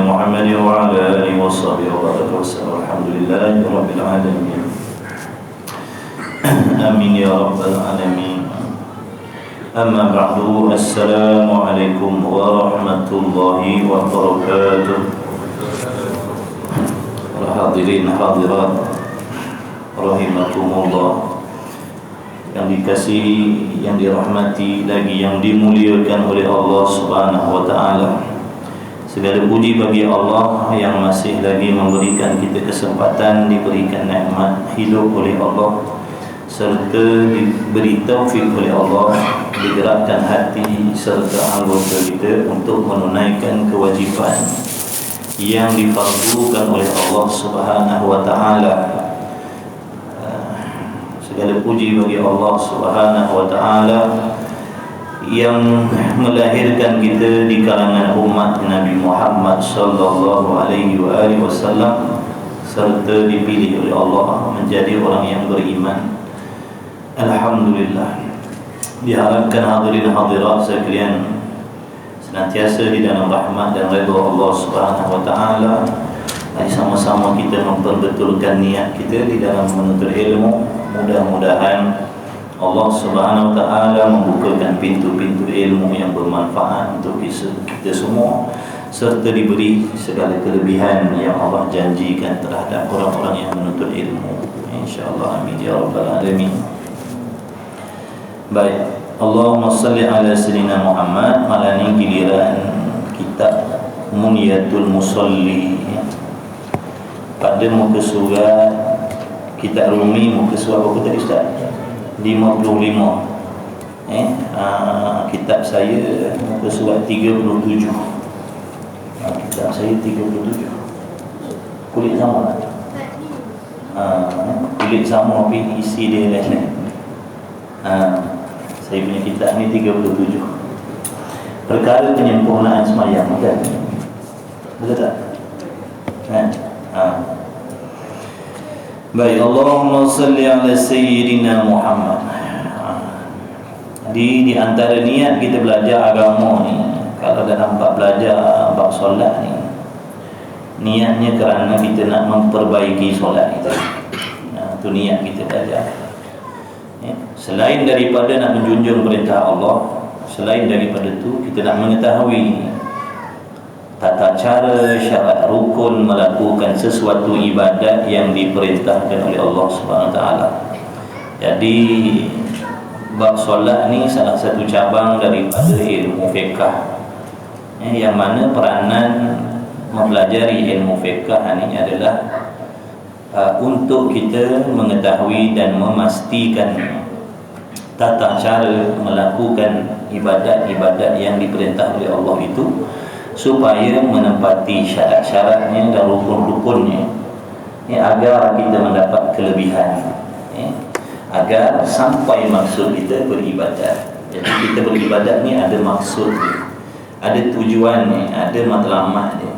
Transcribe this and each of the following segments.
محمد وعلى آله وصحبه وبارك وسلم. الحمد لله رب العالمين. آمين يا رب العالمين. أما بعد، السلام عليكم ورحمة الله وبركاته. Hadirin hadirat rahimakumullah, yang dikasihi, yang dirahmati, lagi yang dimuliakan oleh Allah Subhanahu wa taala. Segala puji bagi Allah yang masih lagi memberikan kita kesempatan, diberikan nikmat hidup oleh Allah, serta diberi taufik oleh Allah, digerakkan hati serta anggota kita untuk menunaikan kewajipan yang difardukan oleh Allah Subhanahu wa taala. Segala puji bagi Allah Subhanahu wa taala yang melahirkan kita di kalangan umat Nabi Muhammad sallallahu alaihi wasallam, serta dipilih oleh Allah menjadi orang yang beriman. Alhamdulillah. Diharapkan hadirin hadirat sekalian senantiasa di dalam rahmat dan redha Allah Subhanahu wa taala. Mari sama-sama kita memperbetulkan niat kita di dalam menuntut ilmu. Mudah-mudahan Allah Subhanahu wa taala membukakan pintu-pintu ilmu yang bermanfaat untuk kita semua, serta diberi segala kelebihan yang Allah janjikan terhadap orang-orang yang menuntut ilmu, insya-Allah. Amin ya rabbal alamin. Baik, Allahumma salli ala sayyidina Muhammad. Malam ini giliran kitab Muniyatul Musalli pada muka surat kitab Rumi, muka surat berapa tadi Ustaz? 55. Kitab saya muka surat 37. Kitab saya 37. Kulit sama tak? Kulit sama tapi isi dia lain. Saya punya kitab ni 37. Perkara penyempurnaan sembahyang, kan? Betul tak? Baik, Allahumma salli ala sayyidina Muhammad. Di antara niat kita belajar agama ni, kalau dah nampak belajar bab solat ni, niatnya kerana kita nak memperbaiki solat kita. Itu niat kita belajar. Selain daripada nak menjunjung perintah Allah, selain daripada itu kita nak mengetahui tata cara, syarat, rukun melakukan sesuatu ibadat yang diperintahkan oleh Allah Subhanahu wa taala. Jadi bab solat ni salah satu cabang daripada ilmu fiqh, yang mana peranan mempelajari ilmu fiqh ini adalah untuk kita mengetahui dan memastikan tata cara melakukan ibadat-ibadat yang diperintah oleh Allah itu, supaya menempati syarat-syaratnya dan rukun-rukunnya, agar kita mendapat kelebihan, agar sampai maksud kita beribadat. Jadi kita beribadat ni ada maksud dia, ada tujuannya, ada matlamat dia.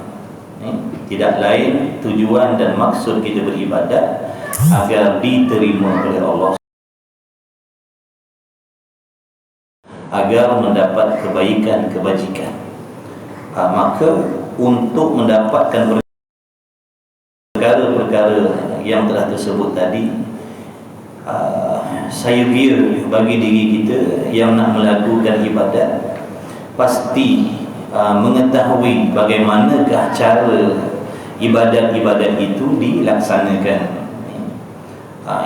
Tidak lain tujuan dan maksud kita beribadat agar diterima oleh Allah, agar mendapat kebaikan, kebajikan. Maka untuk mendapatkan perkara-perkara yang telah tersebut tadi, saya kira bagi diri kita yang nak melakukan ibadat, pasti mengetahui bagaimanakah cara ibadat-ibadat itu dilaksanakan.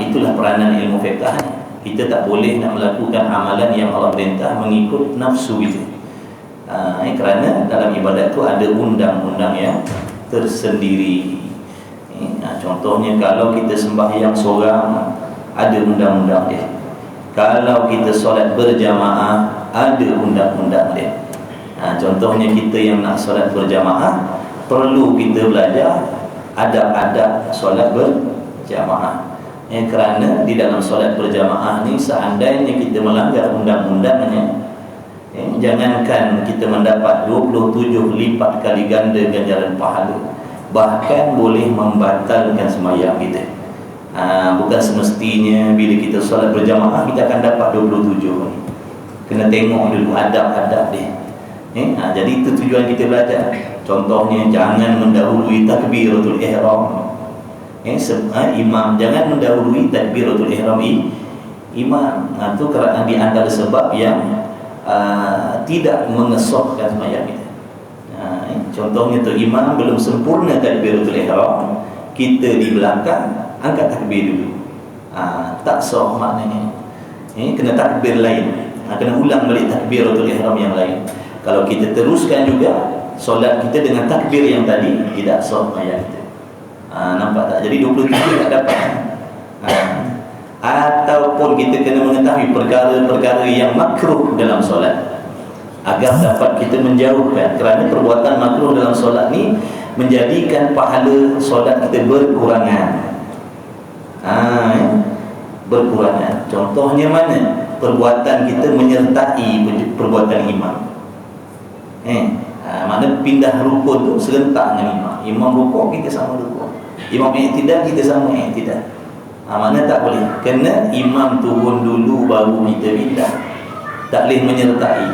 Itulah peranan ilmu fiqh. Kita tak boleh nak melakukan amalan yang Allah perintah mengikut nafsu kita. Kerana dalam ibadat tu ada undang-undang yang tersendiri. Contohnya kalau kita sembahyang seorang, ada undang-undang dia. Kalau kita solat berjamaah, ada undang-undang dia. Contohnya kita yang nak solat berjamaah, perlu kita belajar adab-adab solat berjamaah. Kerana di dalam solat berjamaah ni, seandainya kita melanggar undang-undangnya, jangankan kita mendapat 27 lipat kali ganda ganjaran pahala, bahkan boleh membatalkan sembahyang kita. Bukan semestinya bila kita solat berjamaah kita akan dapat 27. Kena tengok dulu adab-adab dia. Jadi itu tujuan kita belajar. Contohnya, jangan mendahului takbiratul ihram. Imam jangan mendahului takbiratul ihram imam. Itu kerana di antara sebab yang tidak mengesahkan sembahyang kita. Contohnya tu, imam belum sempurna takbiratul ihram, kita di belakang angkat takbir dulu. Tak sah maknanya. Kena takbir lain. Kena ulang balik takbiratul ihram yang lain. Kalau kita teruskan juga solat kita dengan takbir yang tadi, tidak sah sembahyang kita. Nampak tak? Jadi 27 tak dapat. Ataupun kita kena mengetahui perkara-perkara yang makruh dalam solat, agar dapat kita menjauhkan. Kerana perbuatan makruh dalam solat ni menjadikan pahala solat kita berkurangan. Berkurangan. Contohnya mana? Perbuatan kita menyertai perbuatan imam. Maknanya pindah rukun tu serentak dengan imam. Imam rukuk, kita sama rukuk. Imam i'tidal, kita sama i'tidal. Maknanya tak boleh. Kena imam turun dulu baru kita pindah. Tak boleh menyertai.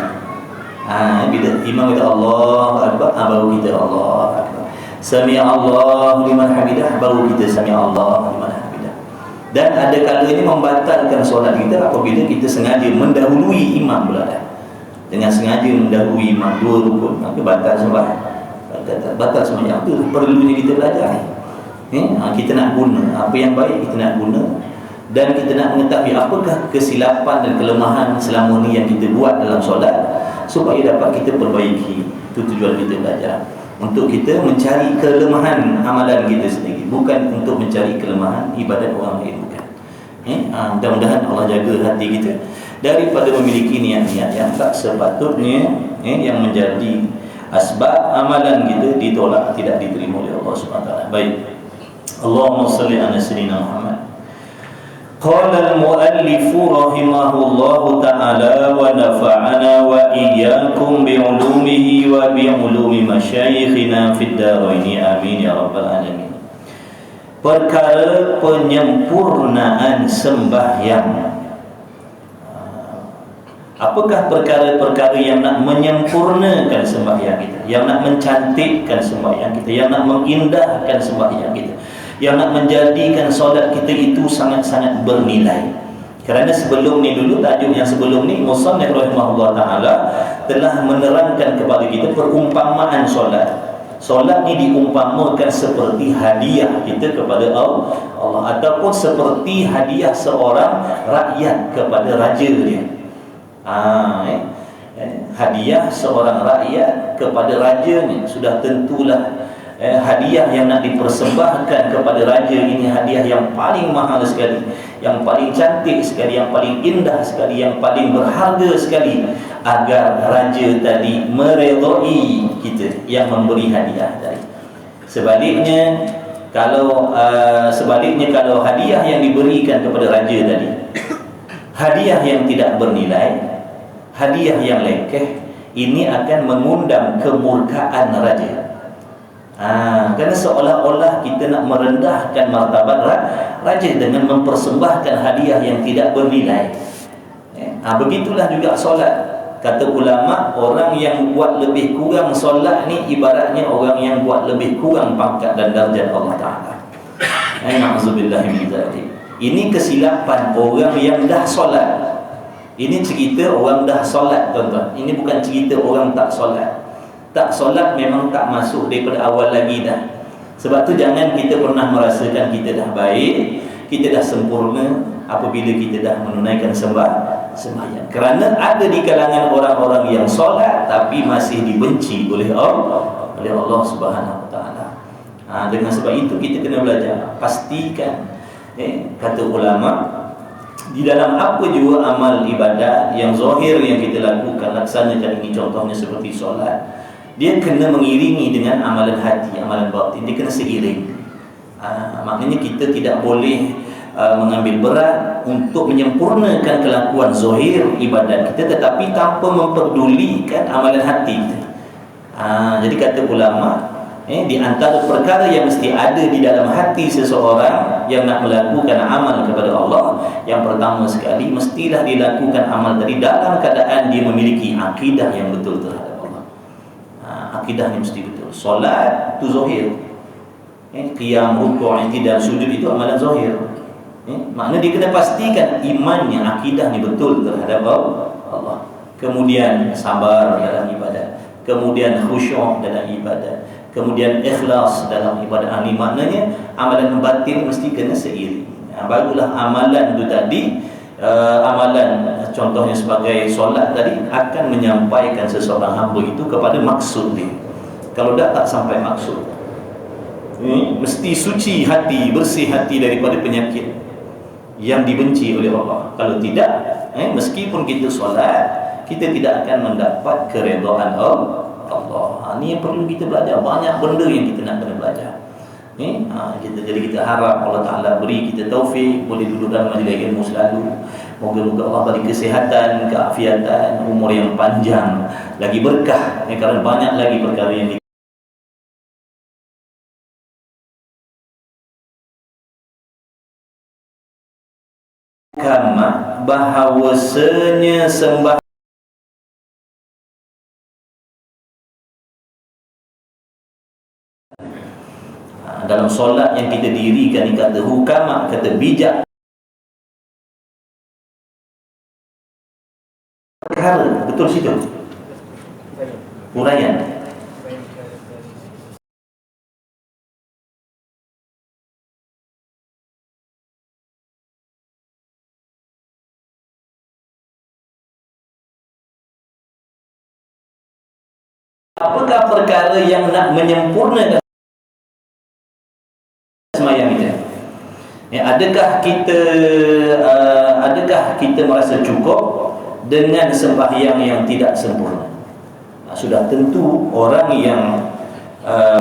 Bila imam kata Allahu Akbar, baru kita Allahu Akbar. Sami'allahu liman hamidah, baru kita sami'allahu liman hamidah. Dan ada kalanya membatalkan solat kita apabila kita sengaja mendahului imam pula dah. Dengan sengaja mendahului imam 2 rukun, maka batal sembahyang. Batal sembahyang. Itu perlunya kita belajar. Kita nak guna apa yang baik, kita nak guna, dan kita nak mengetahui apakah kesilapan dan kelemahan selama ni yang kita buat dalam solat, supaya dapat kita perbaiki. Itu tujuan kita belajar, untuk kita mencari kelemahan amalan kita sendiri, bukan untuk mencari kelemahan ibadat orang lain, bukan. Mudah-mudahan Allah jaga hati kita daripada memiliki niat-niat yang tak sepatutnya, yang menjadi asbab amalan kita ditolak, tidak diterima oleh Allah SWT. Baik. Allahumma salli ala sayyidina Muhammad. Qala al-muallif rahimahullahu ta'ala wa nafa'ana wa iyyakum bi'ulumihi wa bi'ulumi masyayikhina fid dharain, amin ya rabbal alamin. Perkara penyempurnaan sembahyang. Apakah perkara-perkara yang nak menyempurnakan sembahyang kita, yang nak mencantikkan sembahyang kita, yang nak mengindahkan sembahyang kita, yang nak menjadikan solat kita itu sangat-sangat bernilai? Kerana sebelum ni dulu, tajuk yang sebelum ni, Musannif rahimahullah ta'ala telah menerangkan kepada kita perumpamaan solat. Solat ni diumpamakan seperti hadiah kita kepada Allah, ataupun seperti hadiah seorang rakyat kepada raja dia. Hadiah seorang rakyat kepada rajanya, sudah tentulah hadiah yang nak dipersembahkan kepada raja ini hadiah yang paling mahal sekali, yang paling cantik sekali, yang paling indah sekali, yang paling berharga sekali, agar raja tadi meredai kita yang memberi hadiah tadi. Sebaliknya kalau hadiah yang diberikan kepada raja tadi hadiah yang tidak bernilai, hadiah yang lekeh, ini akan mengundang kemurkaan raja. Kerana seolah-olah kita nak merendahkan martabat raja dengan mempersembahkan hadiah yang tidak bernilai. Begitulah juga solat. Kata ulama, orang yang buat lebih kurang solat ni ibaratnya orang yang buat lebih kurang pangkat dan darjat Allah Ta'ala. Na'udzubillah min dzalik. Ini kesilapan orang yang dah solat. Ini cerita orang dah solat, tuan-tuan. Ini bukan cerita orang tak solat. Tak solat memang tak masuk daripada awal lagi dah. Sebab tu jangan kita pernah merasakan kita dah baik, kita dah sempurna apabila kita dah menunaikan sembahyang. Kerana ada di kalangan orang-orang yang solat tapi masih dibenci oleh Allah Subhanahu Wa Taala. Dengan sebab itu kita kena belajar, pastikan kata ulama, di dalam apa juga amal ibadat yang zahir yang kita lakukan, laksanakan ini, contohnya seperti solat, dia kena mengiringi dengan amalan hati, amalan batin. Dia kena seiring. Maknanya kita tidak boleh mengambil berat untuk menyempurnakan kelakuan zahir ibadat kita, tetapi tanpa memperdulikan amalan hati kita. Jadi kata ulama, di antara perkara yang mesti ada di dalam hati seseorang yang nak melakukan amal kepada Allah, yang pertama sekali mestilah dilakukan amal tadi dalam keadaan dia memiliki akidah yang betul terhadap Allah. Akidah ni mesti betul. betul. Solat tu zahir. Qiyam, rukuk, i'tidal, sujud itu amalan zahir. Makna dia kena pastikan imannya, akidahnya betul terhadap Allah. Kemudian sabar dalam ibadat, kemudian khusyuk dalam ibadat, kemudian ikhlas dalam ibadat. Ini maknanya amalan batin mesti kena seiring. Barulah amalan itu tadi, amalan contohnya sebagai solat tadi akan menyampaikan seseorang hamba itu kepada maksud dia. Kalau tak sampai maksud, mesti suci hati, bersih hati daripada penyakit yang dibenci oleh Allah. Kalau tidak, meskipun kita solat, kita tidak akan mendapat keredaan Allah. Ini yang perlu kita belajar. Banyak benda yang kita nak kena belajar. Jadi kita harap Allah Ta'ala beri kita taufik, boleh duduk dalam majlis ilmu selalu. Moga-moga Allah beri kesihatan, keafiatan, umur yang panjang, lagi berkah, kerana banyak lagi perkara yang kama bahawasanya sembah dalam solat yang kita dirikan ni kata hukama, kata bijak perkara, betul situ huraian. Apakah perkara yang nak menyempurnakan semayang kita? Adakah kita merasa cukup dengan sembahyang yang tidak sempurna? Sudah tentu orang yang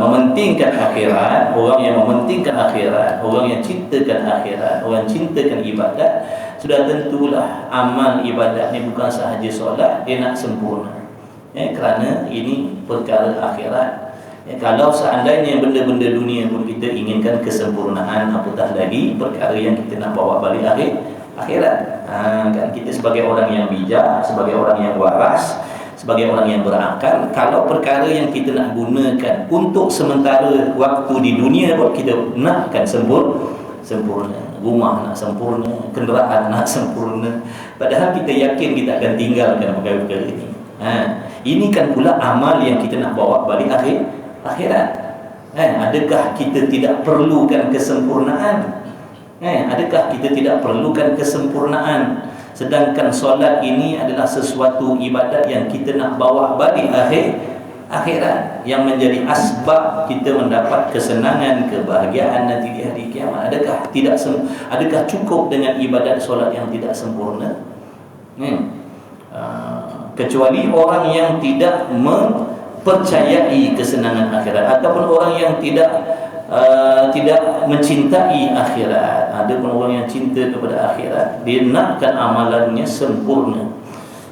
mementingkan akhirat, orang yang mementingkan akhirat, orang yang cintakan akhirat, orang yang cintakan ibadat, sudah tentulah amal ibadat ni bukan sahaja solat, dia nak sempurna. Kerana ini perkara akhirat. Kalau seandainya benda-benda dunia pun kita inginkan kesempurnaan, apatah lagi perkara yang kita nak bawa balik akhirat. Kan kita sebagai orang yang bijak, sebagai orang yang waras, sebagai orang yang berakal, kalau perkara yang kita nak gunakan untuk sementara waktu di dunia pun kita nakkan sempurna. Rumah nak sempurna, kenderaan nak sempurna, padahal kita yakin kita akan tinggalkan perkara-perkara ini. Ini kan pula amal yang kita nak bawa balik akhirat. Adakah kita tidak perlukan kesempurnaan? Adakah kita tidak perlukan kesempurnaan? Sedangkan solat ini adalah sesuatu ibadat yang kita nak bawa balik akhirat, yang menjadi asbab kita mendapat kesenangan, kebahagiaan nanti di hari kiamat. Adakah cukup dengan ibadat solat yang tidak sempurna? Kecuali orang yang tidak mempercayai kesenangan akhirat, ataupun orang yang tidak mencintai akhirat. Ada pun orang yang cinta kepada akhirat, dia nakkan amalannya sempurna.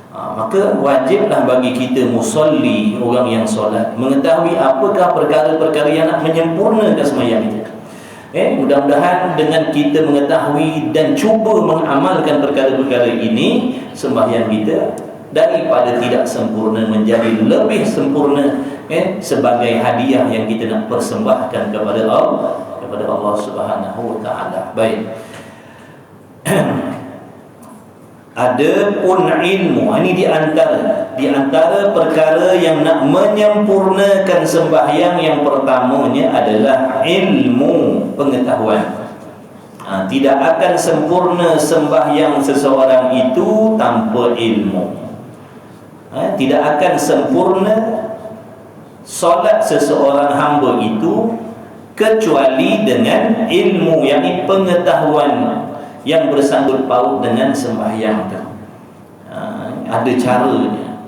Maka wajiblah bagi kita musalli, orang yang solat, mengetahui apakah perkara-perkara yang nak menyempurnakan sembahyang kita. Mudah-mudahan dengan kita mengetahui dan cuba mengamalkan perkara-perkara ini, sembahyang kita daripada tidak sempurna menjadi lebih sempurna, sebagai hadiah yang kita nak persembahkan kepada Allah Subhanahu wa taala. Baik. Adapun ilmu, ini di antara perkara yang nak menyempurnakan sembahyang, yang pertamanya adalah ilmu, pengetahuan. Tidak akan sempurna sembahyang seseorang itu tanpa ilmu. Tidak akan sempurna solat seseorang hamba itu kecuali dengan ilmu, yakni pengetahuan yang bersangkut paut dengan sembahyang itu. Ada caranya.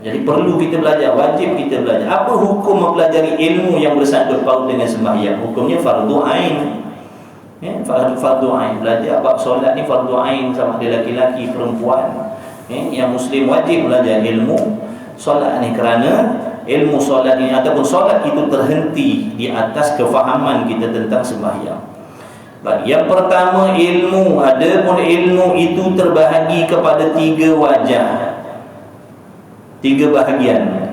Jadi perlu kita belajar, wajib kita belajar. Apa hukum mempelajari ilmu yang bersangkut paut dengan sembahyang? Hukumnya fardu ain. Fardu ain. Belajar bab solat ni fardu ain, sama ada laki-laki, perempuan. Yang muslim wajib belajar ilmu solat ni, kerana ilmu solat ni ataupun solat itu terhenti di atas kefahaman kita tentang sembahyang. Yang pertama ilmu, adapun ilmu itu terbahagi kepada 3 wajah, 3 bahagian.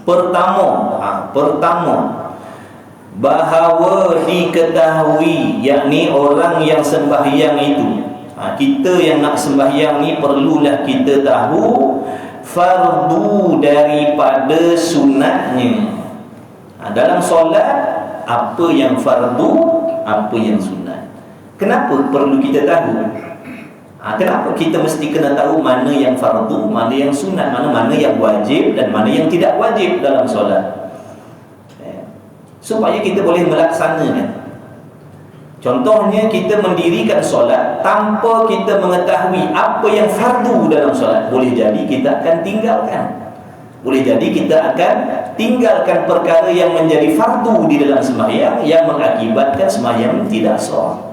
Pertama, Pertama, bahawa diketahui, yakni orang yang sembahyang itu, kita yang nak sembahyang ni perlulah kita tahu fardu daripada sunatnya. Dalam solat, apa yang fardu, apa yang sunat. Kenapa perlu kita tahu? Kenapa kita mesti kena tahu mana yang fardu, mana yang sunat, mana yang wajib dan mana yang tidak wajib dalam solat, supaya kita boleh melaksanakan. Contohnya, kita mendirikan solat tanpa kita mengetahui apa yang fardu dalam solat, boleh jadi kita akan tinggalkan. Boleh jadi kita akan tinggalkan perkara yang menjadi fardu di dalam sembahyang, yang mengakibatkan sembahyang tidak sah.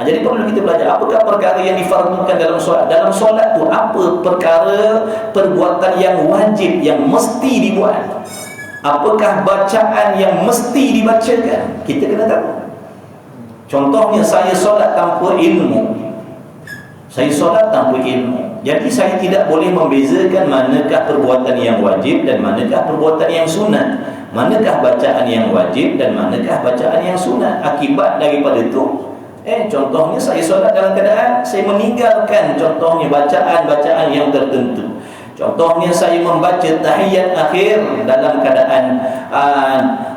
Jadi perlu kita belajar apakah perkara yang difardukan dalam solat. Dalam solat tu apa perkara perbuatan yang wajib, yang mesti dibuat. Apakah bacaan yang mesti dibacakan, kita kena tahu. Contohnya, saya solat tanpa ilmu. Saya solat tanpa ilmu, jadi saya tidak boleh membezakan manakah perbuatan yang wajib dan manakah perbuatan yang sunat, manakah bacaan yang wajib dan manakah bacaan yang sunat. Akibat daripada itu, contohnya saya solat dalam keadaan saya meninggalkan contohnya bacaan-bacaan yang tertentu. Contohnya, saya membaca tahiyat akhir dalam keadaan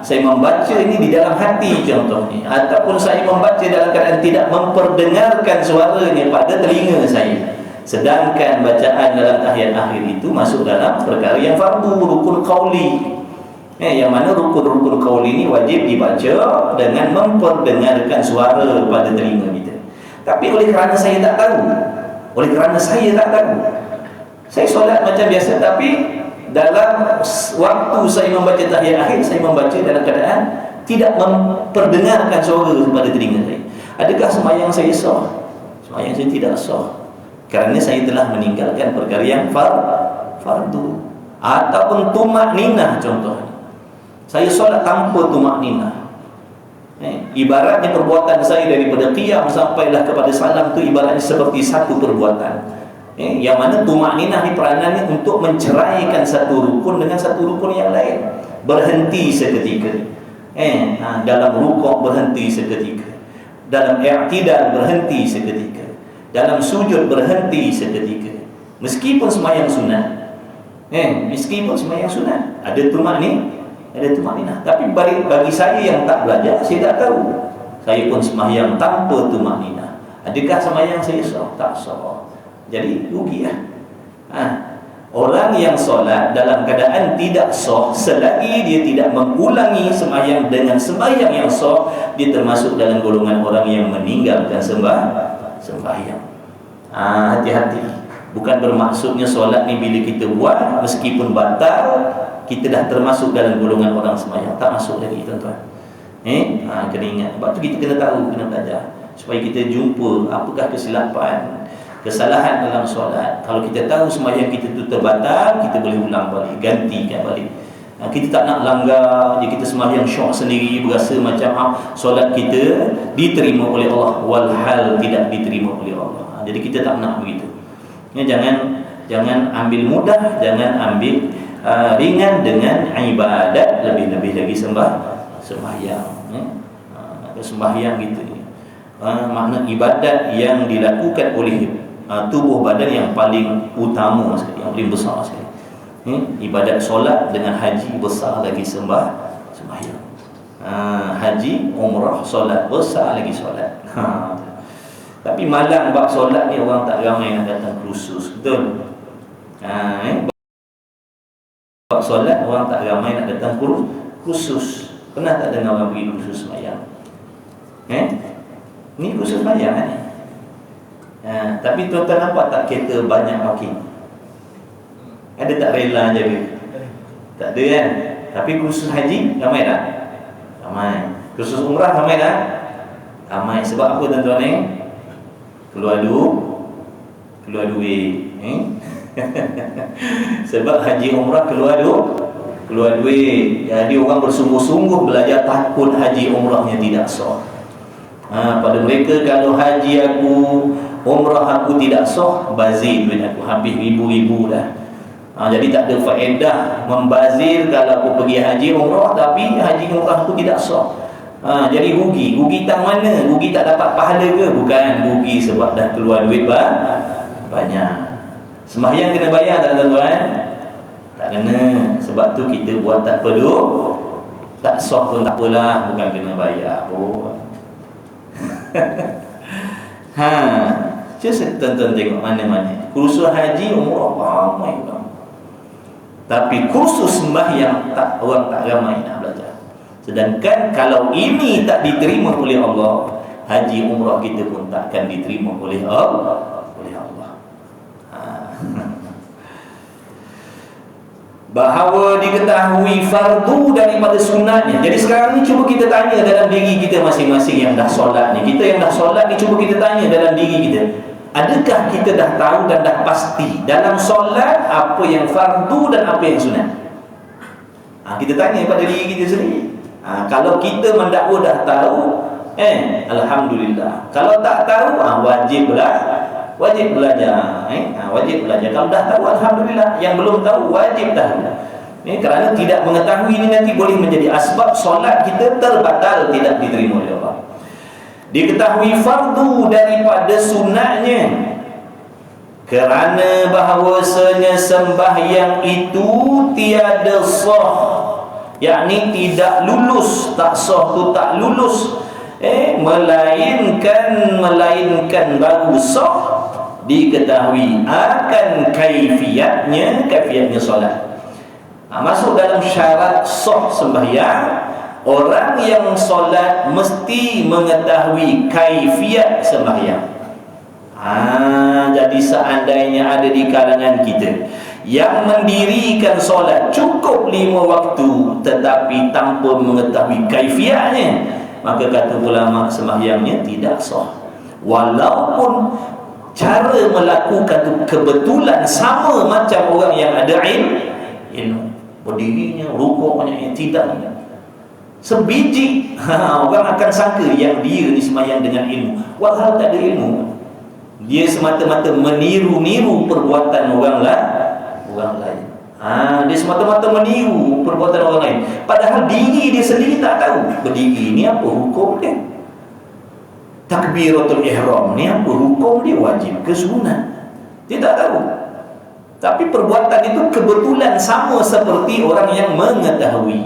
saya membaca ini di dalam hati contohnya, ataupun saya membaca dalam keadaan tidak memperdengarkan suaranya pada telinga saya. Sedangkan bacaan dalam tahiyat akhir itu masuk dalam perkara yang fardu, rukun qauli. Yang mana rukun-rukun qauli ini wajib dibaca dengan memperdengarkan suara pada telinga kita. Tapi oleh kerana saya tak tahu, saya solat macam biasa, tapi dalam waktu saya membaca tahiyat akhir, saya membaca dalam keadaan tidak memperdengarkan suara pada telinga saya. Adakah sembahyang saya sah? Sembahyang saya tidak sah, kerana saya telah meninggalkan perkara yang fardu. Ataupun tumakninah contohnya, saya solat tanpa tumakninah. Ibaratnya perbuatan saya daripada qiyam sampailah kepada salam tu ibaratnya seperti satu perbuatan. Yang mana tumakninah ni peranannya untuk menceraikan satu rukun dengan satu rukun yang lain. Berhenti seketika. Dalam rukuk berhenti seketika, dalam i'tidal berhenti seketika, dalam sujud berhenti seketika. Meskipun sembahyang sunat, meskipun sembahyang sunat ada tumakninah. Tapi bagi saya yang tak belajar, saya tak tahu. Saya pun sembahyang tanpa tumakninah. Adakah sembahyang saya sah? Tak sah. Jadi rugi lah. Orang yang solat dalam keadaan tidak sah, selagi dia tidak mengulangi sembahyang dengan sembahyang yang sah, dia termasuk dalam golongan orang yang meninggalkan sembahyang. Hati-hati. Bukan bermaksudnya solat ni bila kita buat meskipun batal, kita dah termasuk dalam golongan orang sembahyang. Tak masuk lagi, tuan-tuan. Kena ingat. Sebab tu kita kena tahu, kena belajar, supaya kita jumpa apakah kesilapan, kesalahan dalam solat. Kalau kita tahu sembahyang kita tu terbatal, kita boleh ulang balik, gantikan balik. Kita tak nak langgar je, kita sembahyang syok sendiri, berasa macam solat kita diterima oleh Allah, walhal tidak diterima oleh Allah. Jadi kita tak nak begitu. Jangan ambil mudah, jangan ambil ringan dengan ibadat, lebih-lebih lagi sembahyang. Sembahyang gitu. Makna ibadat yang dilakukan oleh tubuh badan yang paling utama sekali, yang paling besar sekali. Ibadat solat dengan haji besar lagi sembahyang. Haji, umrah, solat besar lagi solat. Tapi malang bab solat ni orang tak ramai nak datang khusus, betul? Bab solat orang tak ramai nak datang khusus. Pernah tak dengar orang pergi khusus sembahyang? Ni khusus sembahyang ni. Tapi tuan-tuan nampak tak kereta banyak parking? Ada tak rela jaga? Tak ada kan? Tapi khusus haji ramai tak? Ramai. Khusus umrah ramai tak? Ramai. Sebab apa tuan-tuan ni? Keluar duit. Sebab haji umrah keluar duit. Jadi orang bersungguh-sungguh belajar, takut haji umrahnya tidak sah. Pada mereka, kalau haji aku, umrah aku tidak sah, bazir duit aku, habis ribu-ribu dah. Jadi tak ada faedah membazir kalau aku pergi haji umrah tapi haji umrah tu tidak sah. Jadi rugi. Rugi tak mana? Rugi tak dapat pahala ke? Bukan, rugi sebab dah keluar duit banyak. Sembahyang kena bayar tak tuan-tuan? Tak kena. Sebab tu kita buat tak perlu. Tak sah pun tak apalah, bukan kena bayar pun. Just tonton tengok mana-mana kursus haji umrah ramai orang. Tapi kursus sembahyang orang tak ramai nak belajar. Sedangkan kalau ini tak diterima oleh Allah, haji umrah kita pun takkan diterima oleh Allah. Bahawa diketahui fardu daripada sunatnya. Jadi sekarang ni cuba kita tanya dalam diri kita masing-masing yang dah solat ni. Kita yang dah solat ni cuba kita tanya dalam diri kita. Adakah kita dah tahu dan dah pasti dalam solat apa yang fardu dan apa yang sunat? Kita tanya pada diri kita sendiri. Kalau kita mendakwa dah tahu, alhamdulillah. Kalau tak tahu, wajib belajar. Wajib belajar. Kalau dah tahu, alhamdulillah. Yang belum tahu, wajib tahu. Kerana tidak mengetahui ini nanti boleh menjadi asbab solat kita terbatal, tidak diterima oleh Allah. Diketahui fardu daripada sunatnya, kerana bahawasanya sembahyang itu tiada sah, yakni tidak lulus. Tak sah tu tak lulus, melainkan baru sah diketahui akan kaifiatnya solat. Masuk dalam syarat sah sembahyang, orang yang solat mesti mengetahui kaifiat sembahyang. Jadi seandainya ada di kalangan kita yang mendirikan solat cukup 5 waktu tetapi tanpa mengetahui kaifiatnya, maka kata ulama sembahyangnya tidak sah. Walaupun cara melakukan itu kebetulan sama macam orang yang ada ilmu, berdirinya, rukuknya, tidaknya sebiji, orang akan sangka yang dia ni sembahyang dengan ilmu, walhal tak ada ilmu. Dia semata-mata meniru-niru perbuatan orang lain. Dia semata-mata meniru perbuatan orang lain, padahal diri dia sendiri tak tahu berdiri ni apa hukum dia, takbiratul ihram ni apa hukum dia, wajib ke sunat, dia tak tahu. Tapi perbuatan itu kebetulan sama seperti orang yang mengetahui.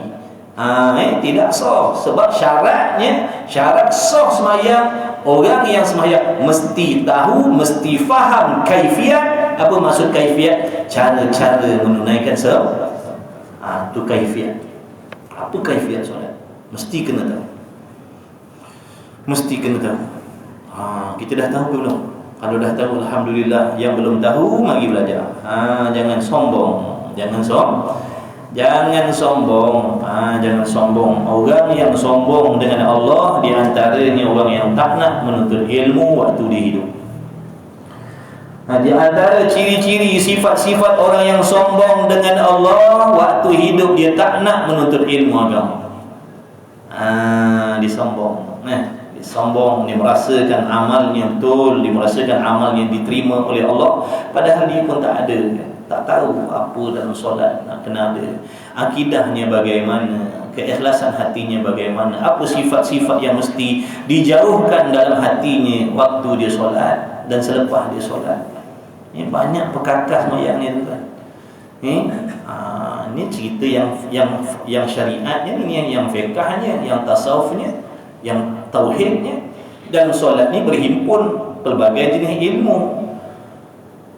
Tidak sah. Sebab syarat sah sembahyang, orang yang sembahyang mesti tahu, mesti faham kaifiat. Apa maksud kaifiat? Cara-cara menunaikan solat. Itu kaifiat. Apa kaifiat solat? Mesti kena tahu. Kita dah tahu ke belum? Kalau dah tahu, alhamdulillah. Yang belum tahu, mari belajar. Jangan sombong. Jangan sombong. Orang yang sombong dengan Allah, di antaranya orang yang tak nak menuntut ilmu waktu dia hidup. Di antara ciri-ciri sifat-sifat orang yang sombong dengan Allah, waktu hidup dia tak nak menuntut ilmu agama. Dia sombong. Dia merasakan amalnya betul, dia merasakan amalnya diterima oleh Allah, padahal dia pun tak ada, tak tahu apa dalam solat nak kena ada, akidahnya bagaimana, keikhlasan hatinya bagaimana, apa sifat-sifat yang mesti dijauhkan dalam hatinya waktu dia solat dan selepas dia solat. Ini banyak perkakas sembahyang ni tuan. Ini cerita yang syariatnya, ini yang fiqahnya, yang tasawufnya, yang tauhidnya. Dan solat ni berhimpun pelbagai jenis ilmu.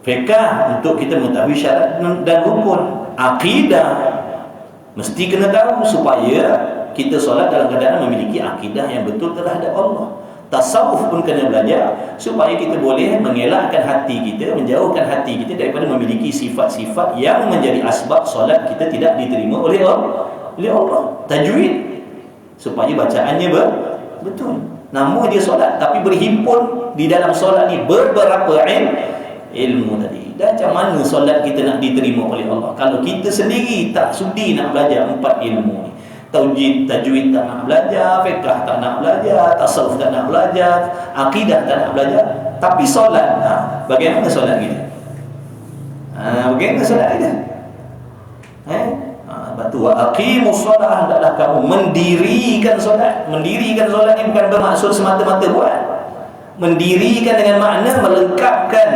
Fiqah untuk kita mengetahui syarat dan rukun. Akidah mesti kena tahu supaya kita solat dalam keadaan memiliki akidah yang betul terhadap Allah. Tasawuf pun kena belajar supaya kita boleh mengelakkan hati kita, menjauhkan hati kita daripada memiliki sifat-sifat yang menjadi asbab solat kita tidak diterima oleh Allah. Tajwid supaya bacaannya betul. Nama dia solat, tapi berhimpun di dalam solat ni beberapa ilmu tadi. Dan macam mana solat kita nak diterima oleh Allah kalau kita sendiri tak sudi nak belajar 4 ilmu ni? Tajwid tak nak belajar, fiqh tak nak belajar, tasawuf tak nak belajar, akidah tak nak belajar. Tapi solat, bagaimana solat kita? Bagaimana solat kita? Batu wa aqimus solat, hendaklah kamu mendirikan solat. Mendirikan solat ni bukan bermaksud semata-mata buat. Mendirikan dengan makna melengkapkan,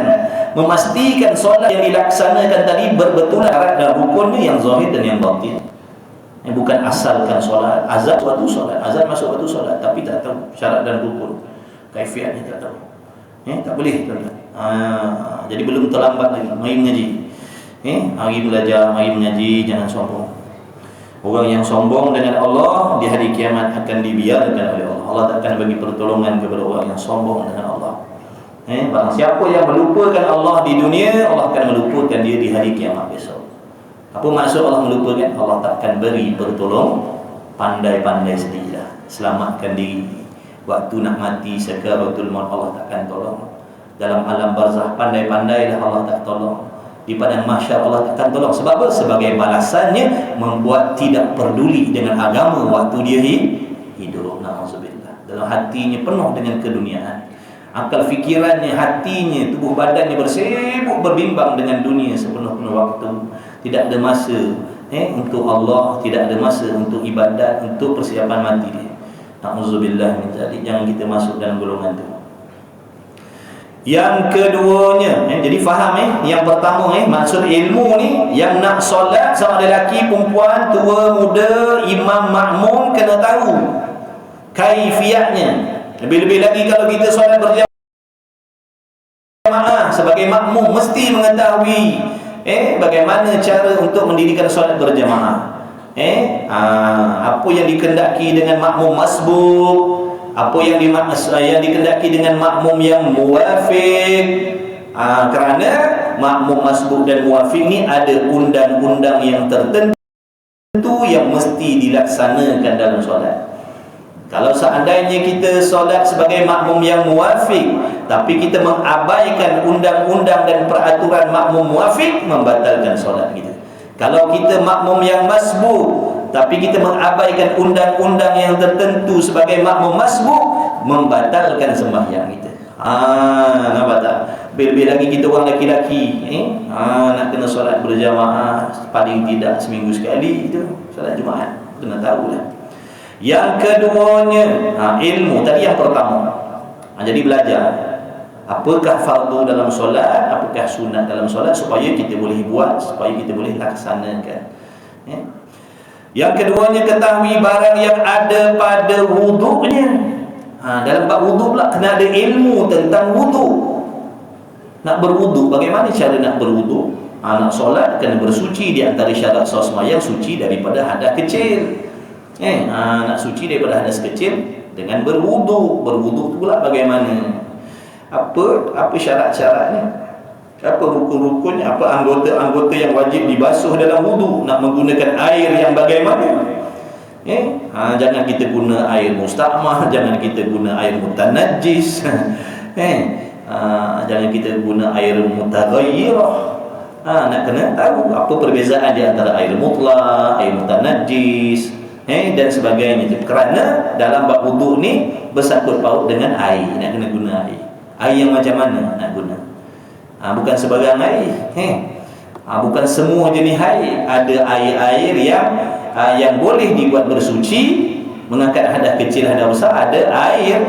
memastikan solat yang dilaksanakan tadi berbetulan syarat dan rukunnya yang zahir dan yang batin. Bukan asalkan solat. Azan waktu solat, azan masuk waktu solat, tapi tak tahu syarat dan rukun, kaifiatnya tak tahu. Tak boleh tuan-tuan. Jadi belum terlambat lagi. Mari mengaji. Mari belajar, mari mengaji, jangan sombong. Orang yang sombong dengan Allah di hari kiamat akan dibiarkan oleh Allah. Allah tak akan bagi pertolongan kepada orang yang sombong dengan Allah. Barang siapa yang melupakan Allah di dunia, Allah akan melupakan dia di hari kiamat besok. Apa maksud Allah melupakan? Allah tak akan beri pertolong. Pandai-pandai sendirilah, selamatkan diri. Waktu nak mati, sakaratul maut, Allah tak akan tolong. Dalam alam barzah, pandai-pandailah, Allah tak tolong. Di padang mahsyar Allah akan tolong. Sebab apa? Sebagai balasannya membuat tidak peduli dengan agama waktu dia hidup. Na'udzubillah. Dalam hatinya penuh dengan keduniaan. Akal fikirannya, hatinya, tubuh badannya bersibuk berbimbang dengan dunia sepenuh-penuh waktu. Tidak ada masa untuk Allah, tidak ada masa untuk ibadat, untuk persiapan mati dia. Na'udzubillah min dzalik. Jangan kita masuk dalam golongan tu. Yang keduanya, jadi faham yang pertama maksud ilmu ni, yang nak solat sama ada lelaki, perempuan, tua, muda, imam, makmum, kena tahu kaifiatnya. Lebih-lebih lagi kalau kita solat berjamaah sebagai makmum, mesti mengetahui bagaimana cara untuk mendirikan solat berjamaah. Apa yang dikehendaki dengan makmum masbuk, apa yang dikehendaki dengan makmum yang muwafiq. Kerana makmum masbuk dan muwafiq ni ada undang-undang yang tertentu yang mesti dilaksanakan dalam solat. Kalau seandainya kita solat sebagai makmum yang muwafiq, tapi kita mengabaikan undang-undang dan peraturan makmum muwafiq, membatalkan solat kita. Kalau kita makmum yang masbuk, tapi kita mengabaikan undang-undang yang tertentu sebagai makmum masbuk, membatalkan sembahyang kita. Nampak tak? Lebih lagi kita orang lelaki-lelaki nak kena solat berjamaah paling tidak seminggu sekali, itu solat Jumaat, kena tahulah. Yang keduanya ilmu. Tadi yang pertama, jadi belajar apakah fardu dalam solat, apakah sunat dalam solat, supaya kita boleh buat, supaya kita boleh laksanakan. Yang keduanya, ketahui barang yang ada pada wuduknya. Dalam bab wuduk pula kena ada ilmu tentang wuduk. Nak berwuduk, bagaimana cara nak berwuduk? Nak solat kena bersuci. Di antara syarat sah sembahyang, suci daripada hadas kecil. Nak suci daripada hadas kecil dengan berwuduk. Berwuduk pula bagaimana? Apa syarat-syaratnya? Apa rukun-rukunnya? Apa anggota-anggota yang wajib dibasuh dalam wuduk? Nak menggunakan air yang bagaimana? Jangan kita guna air mustakmah, jangan kita guna air mutanajjis. Jangan kita guna air mutaghayyirah. Nak kena tahu apa perbezaan di antara air mutlak, air mutanajjis, dan sebagainya. Kerana dalam bab wuduk ni bersangkut paut dengan air. Nak kena guna air. Air yang macam mana nak guna? Bukan sebarang air. Bukan semua jenis air. Ada air-air yang boleh dibuat bersuci, mengangkat hadas kecil, hadas besar. Ada air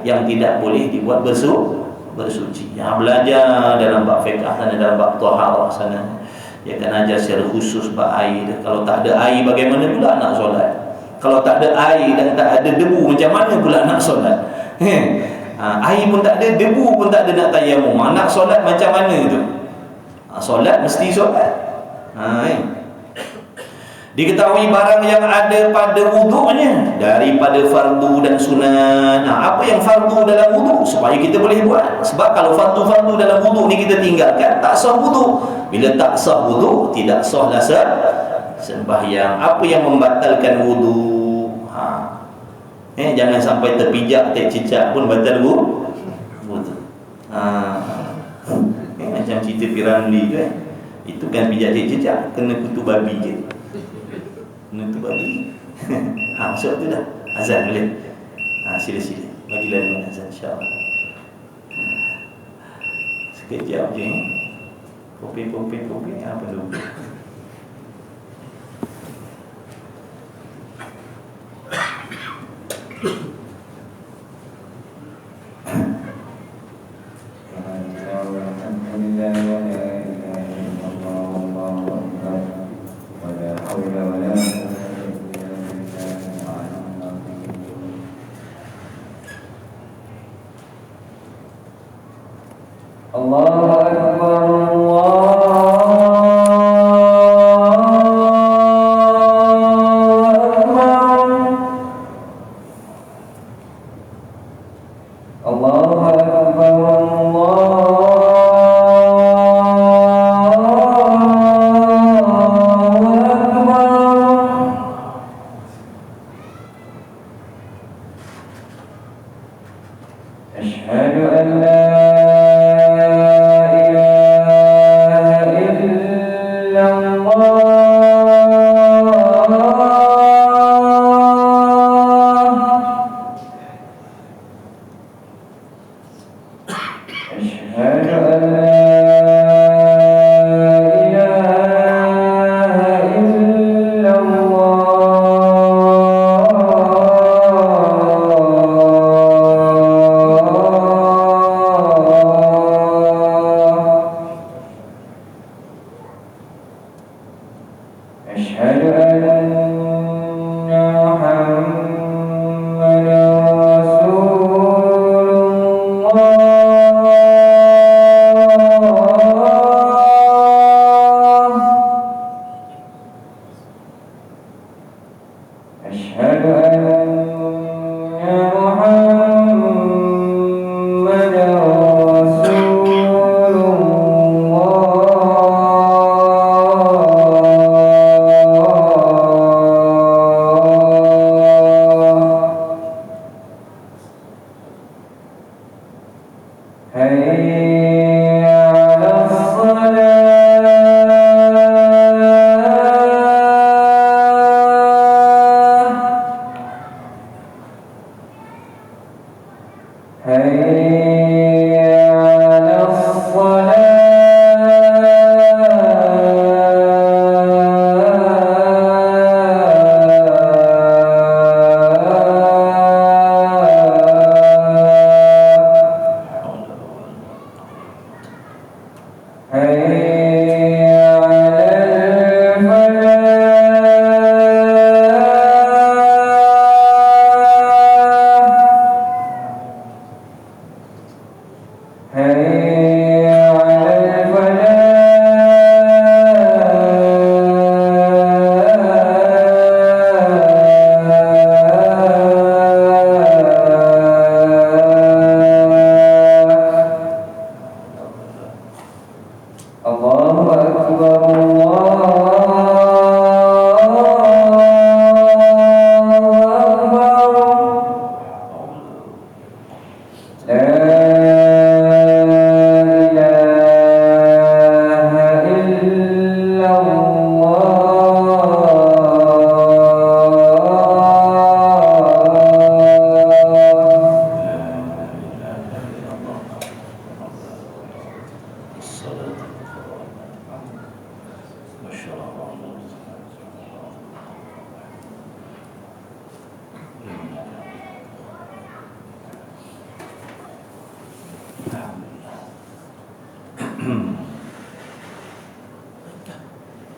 yang tidak boleh dibuat bersuci. Belajar dalam bab fiqh sana, dalam bab taharah sana, dia akan ajar secara khusus bab air. Kalau tak ada air, bagaimana pula nak solat? Kalau tak ada air dan tak ada debu, macam mana pula nak solat? Air pun tak ada, debu pun tak ada, nak tayamum, nak solat macam mana tu? Solat mesti solat. Diketahui barang yang ada pada wuduknya daripada fardu dan sunat. Apa yang fardu dalam wuduk supaya kita boleh buat. Sebab kalau fardu-fardu dalam wuduk ni kita tinggalkan, tak sah wuduk. Bila tak sah wuduk, tidak sahlah sembahyang. Apa yang membatalkan wuduk? Jangan sampai terpijak, tercicak pun batal wuduk. Macam cerita Piramli tu itu kan pijak tercicak, kena kutu babi je. Kena kutu babi. Maksud tu dah. Azan boleh. Sila-sila. Bagilah dengan azan, insyaAllah. Sekejap je. Kopi. Apa tu?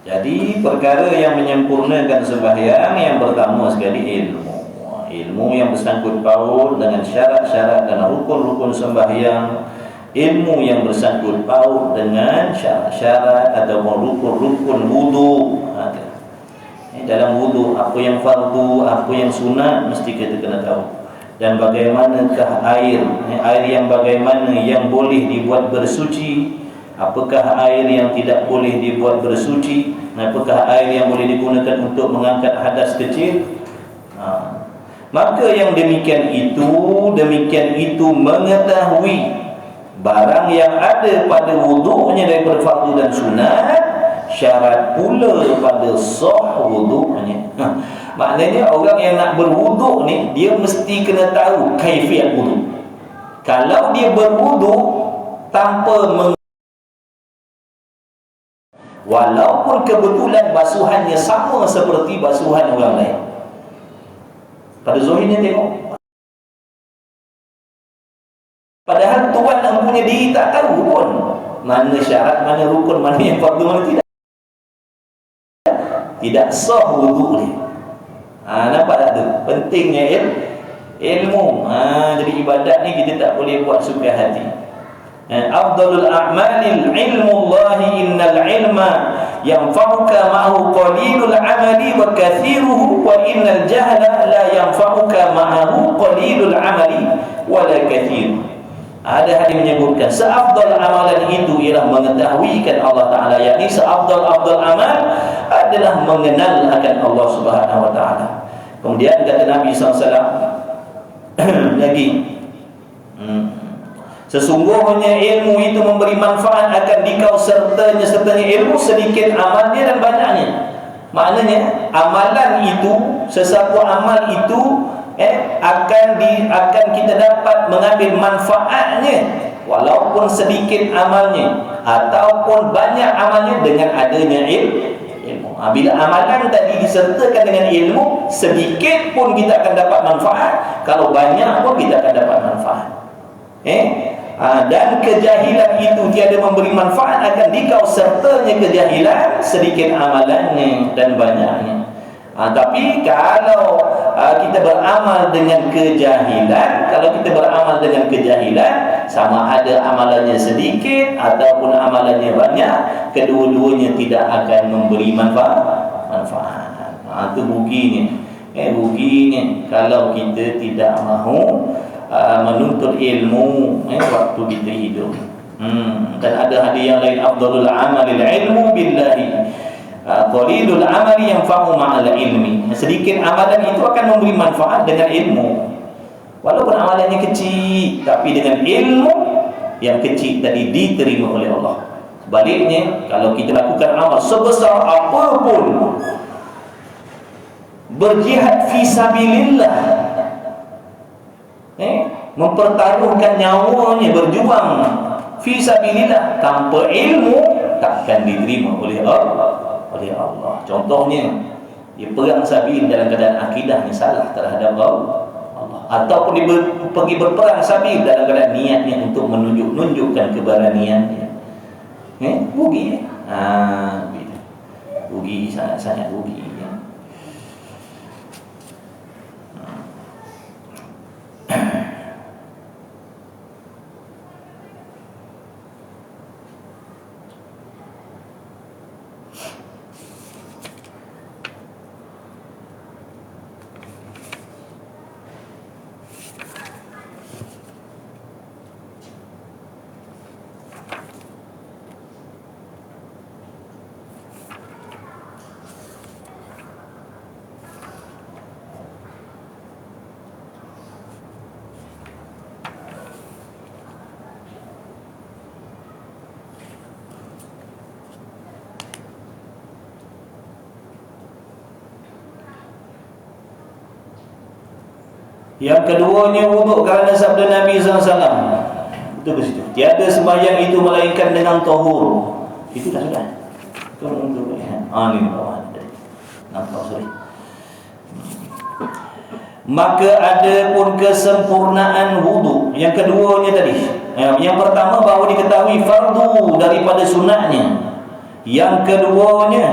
Jadi perkara yang menyempurnakan sembahyang yang pertama sekali ilmu. Ilmu yang bersangkut paut dengan syarat-syarat dan rukun-rukun sembahyang. Ilmu yang bersangkut paut dengan syarat-syarat ataupun rukun-rukun wudu. Dalam wudu apa yang fardu, apa yang sunat mesti kita kena tahu. Dan bagaimanakah air yang bagaimana yang boleh dibuat bersuci, apakah air yang tidak boleh dibuat bersuci, apakah air yang boleh digunakan untuk mengangkat hadas kecil. Maka yang demikian itu mengetahui barang yang ada pada wudu'nya daripada fardu dan sunat, syarat pula pada sah wudu'nya. Maknanya orang yang nak berwuduk ni, dia mesti kena tahu kaifiat wuduk. Kalau dia berwuduk tanpa walaupun kebetulan basuhannya sama seperti basuhan orang lain, pada zahirnya tengok Padahal tuan empunya diri tak tahu pun mana syarat, mana rukun, mana yang fardu, mana tidak. Tidak sah wudu dia. Nampak tak tu? Pentingnya ilmu. Jadi ibadat ni kita tak boleh buat suka hati. Afdalul a'malil ilmullahi innal ilma yanfa'uka ma'ahu qalilul amali wa kathiruhu wa innal jahla la yanfa'uka ma'ahu qalilul amali wa la kathir. Ada hadis menyebutkan seafdal amalan itu ialah mengetahuikan Allah Ta'ala, yakni seafdal-afdal amal adalah mengenal akan Allah Subhanahu Wa Ta'ala. Kemudian kata Nabi SAW lagi, sesungguhnya ilmu itu memberi manfaat akan dikau sertanya ilmu sedikit amalnya dan banyaknya. Maknanya amalan itu, sesuatu amal itu akan kita dapat mengambil manfaatnya walaupun sedikit amalnya ataupun banyak amalnya dengan adanya ilmu. Bila amalan tadi disertakan dengan ilmu, sedikit pun kita akan dapat manfaat, kalau banyak pun kita akan dapat manfaat. Dan kejahilan itu tiada memberi manfaat akan dikau sertanya kejahilan, sedikit amalannya dan banyaknya. Tapi kalau kita beramal dengan kejahilan, sama ada amalannya sedikit ataupun amalannya banyak, kedua-duanya tidak akan memberi manfaat. Itu ruginya. Ruginya kalau kita tidak mahu menuntut ilmu waktu kita hidup. Dan ada hadis yang lain, afdalul amalil ilmu billahi qalilul amali yanfa'u ma'al ilmi. Sedikit amalan itu akan memberi manfaat dengan ilmu, walaupun amalannya kecil, tapi dengan ilmu yang kecil tadi diterima oleh Allah. Sebaliknya, kalau kita lakukan amal sebesar apapun, berjihad fi sabilillah, mempertaruhkan nyawanya, berjuang fi sabilillah, tanpa ilmu takkan diterima oleh Allah. Contohnya, dia perang sabil dalam keadaan akidahnya salah terhadap Allah, ataupun dia pergi berperang sabil dalam keadaan niatnya untuk menunjukkan keberaniannya. Rugi. Rugi, sangat-sangat rugi. Yang keduanya wuduk kerana sabda Nabi SAW. Betul ke situ? Tiada sembahyang itu melainkan dengan tahur. Itu dah sudah. Itu untuk ni bawah tadi. Nampak sorry. Maka ada pun kesempurnaan wuduk. Yang keduanya tadi. Yang pertama bahawa diketahui fardu daripada sunatnya. Yang keduanya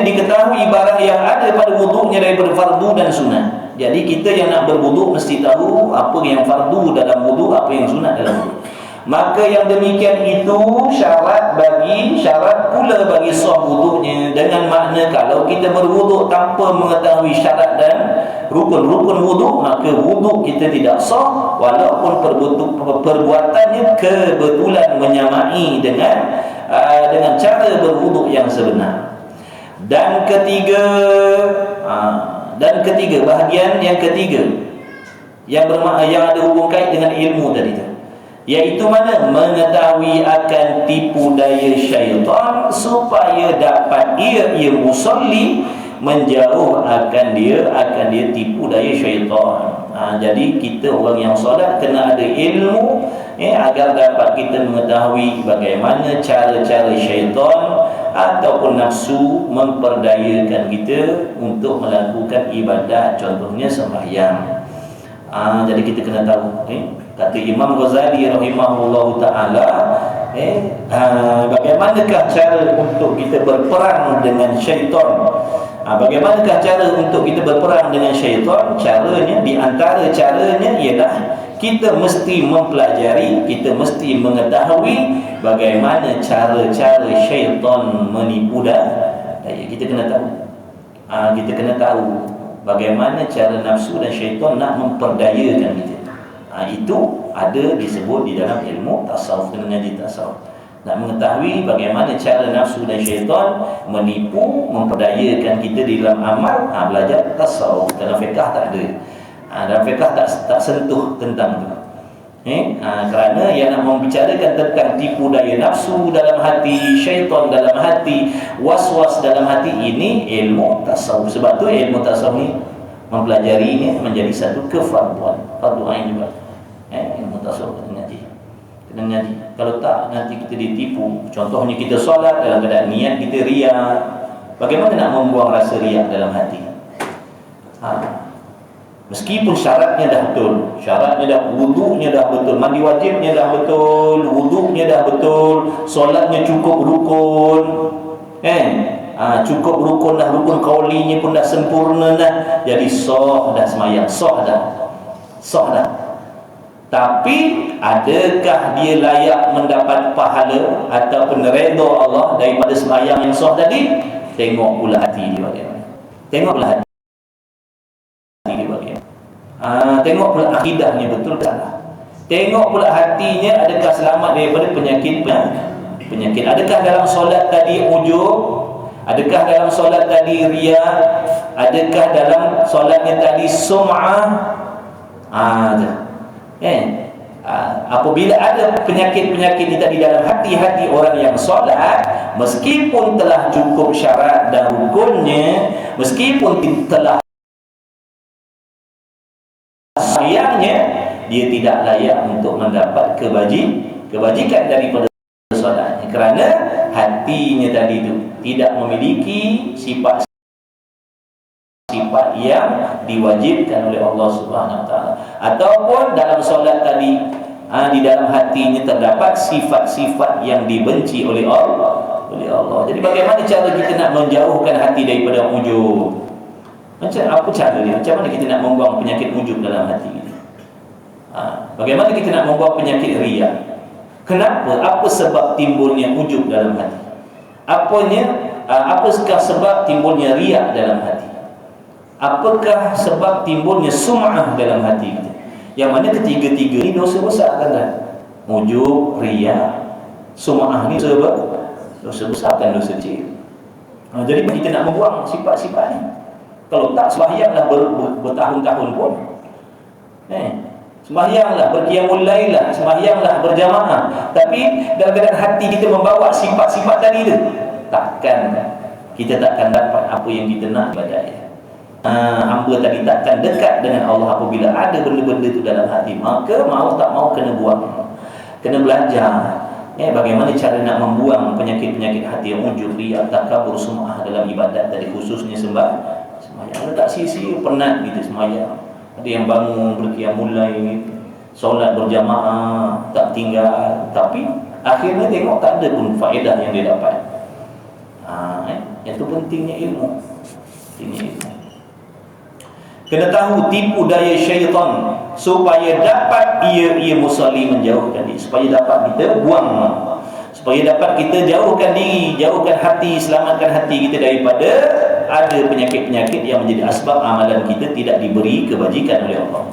diketahui barang yang ada pada wuduknya daripada fardu dan sunat. Jadi kita yang nak berwuduk mesti tahu apa yang fardu dalam wuduk, apa yang sunat dalam wuduk. Maka yang demikian itu syarat pula bagi sah wuduknya. Dengan makna kalau kita berwuduk tanpa mengetahui syarat dan rukun-rukun wuduk, maka wuduk kita tidak sah walaupun perbuatannya kebetulan menyamai dengan cara berwuduk yang sebenar. Dan ketiga, bahagian yang ketiga yang ada hubung kait dengan ilmu tadi tu, iaitu mana? Mengetahui akan tipu daya syaitan supaya dapat ia musalli menjauh akan dia tipu daya syaitan. Jadi kita orang yang solat kena ada ilmu agar dapat kita mengetahui bagaimana cara-cara syaitan ataupun nafsu memperdayakan kita untuk melakukan ibadat, contohnya sembahyang. Jadi kita kena tahu. Kata Imam Ghazali rahimahullahu taala, bagaimanakah cara untuk kita berperang dengan syaitan? Bagaimanakah cara untuk kita berperang dengan syaitan? Caranya, di antara caranya ialah kita mesti mempelajari, kita mesti mengetahui bagaimana cara-cara syaitan menipu daya. Kita kena tahu. Kita kena tahu bagaimana cara nafsu dan syaitan nak memperdayakan kita. Itu ada disebut di dalam ilmu tasawuf, kena ngaji tasawuf. Nak mengetahui bagaimana cara nafsu dan syaitan menipu, memperdayakan kita di dalam amal, belajar tasawuf. Dalam fiqh tak ada. Dalam fiqh tak sentuh tentang itu. Kerana yang nak membicarakan tentang tipu daya nafsu dalam hati, syaitan dalam hati, was-was dalam hati, ini ilmu tasawuf. Sebab tu ilmu tasawuf ni mempelajarinya menjadi satu kefarduan, fardu ain juga. Ilmu tasawuf kena ngaji. Kalau tak, nanti kita ditipu. Contohnya kita solat dalam keadaan niat kita riak. Bagaimana nak membuang rasa riak dalam hati? Meskipun syaratnya dah betul, wudu'nya dah betul, mandi wajibnya dah betul, wudu'nya dah betul, solatnya cukup rukun, cukup rukun dah, rukun qaulinya pun dah sempurna dah, jadi sah dah semayang, sah dah. Tapi adakah dia layak mendapat pahala ataupun redha Allah daripada semayang yang sah tadi? Tengok pula hati dia bagaimana. Tengok pula hati dia bagaimana. Tengok pula akidahnya betul ke salah. Tengok pula hatinya adakah selamat daripada penyakit. Adakah dalam solat tadi ujub? Adakah dalam solat tadi riya? Adakah dalam solatnya tadi sum'ah? Apabila ada penyakit-penyakit ini tadi dalam hati-hati orang yang solat, meskipun telah cukup syarat dan rukunnya, meskipun telah sayangnya, dia tidak layak untuk mendapat kebajikan daripada solatnya, kerana hatinya tadi itu tidak memiliki sifat yang diwajibkan oleh Allah Subhanahu Wa Taala. Ataupun dalam solat tadi, di dalam hatinya terdapat sifat-sifat yang dibenci oleh Allah. Jadi bagaimana cara kita nak menjauhkan hati daripada ujub? Macam apa cara dia? Macam mana kita nak membuang penyakit ujub dalam hati kita? Bagaimana kita nak membuang penyakit riya? Kenapa? Apa sebab timbulnya ujub dalam hati? Apakah sebab timbulnya riya dalam hati? Apakah sebab timbulnya sum'ah dalam hati kita? Yang mana ketiga-tiga ni dosa besar kan? Ujub, riya, sum'ah ni dosa besar kan, dosa kecil. Jadi kita nak membuang sifat-sifat ni. Kalau tak, sembahyanglah bertahun-tahun pun. Sembahyanglah, berqiyamul lail lah, sembahyanglah berjamaah. Tapi dalam keadaan hati kita membawa sifat-sifat tadi tu, kita takkan dapat apa yang kita nak pada hamba tadi takkan dekat dengan Allah apabila ada benda-benda itu dalam hati. Maka mau tak mau kena buang, kena belajar bagaimana cara nak membuang penyakit-penyakit hati yang ujub, riya, takabur, sum'ah dalam ibadat tadi, khususnya sembahyang. Ada tak sia-sia, penat gitu sembahyang. Ada yang bangun berqiyamul lail, solat berjamaah, tak tinggal, tapi akhirnya tengok tak ada pun faedah yang dia dapat. Itu pentingnya ilmu. Kena tahu tipu daya syaitan supaya dapat ia musalli menjauhkan diri, supaya dapat kita buang, supaya dapat kita jauhkan diri, jauhkan hati, selamatkan hati kita daripada ada penyakit-penyakit yang menjadi asbab amalan kita tidak diberi kebajikan oleh Allah.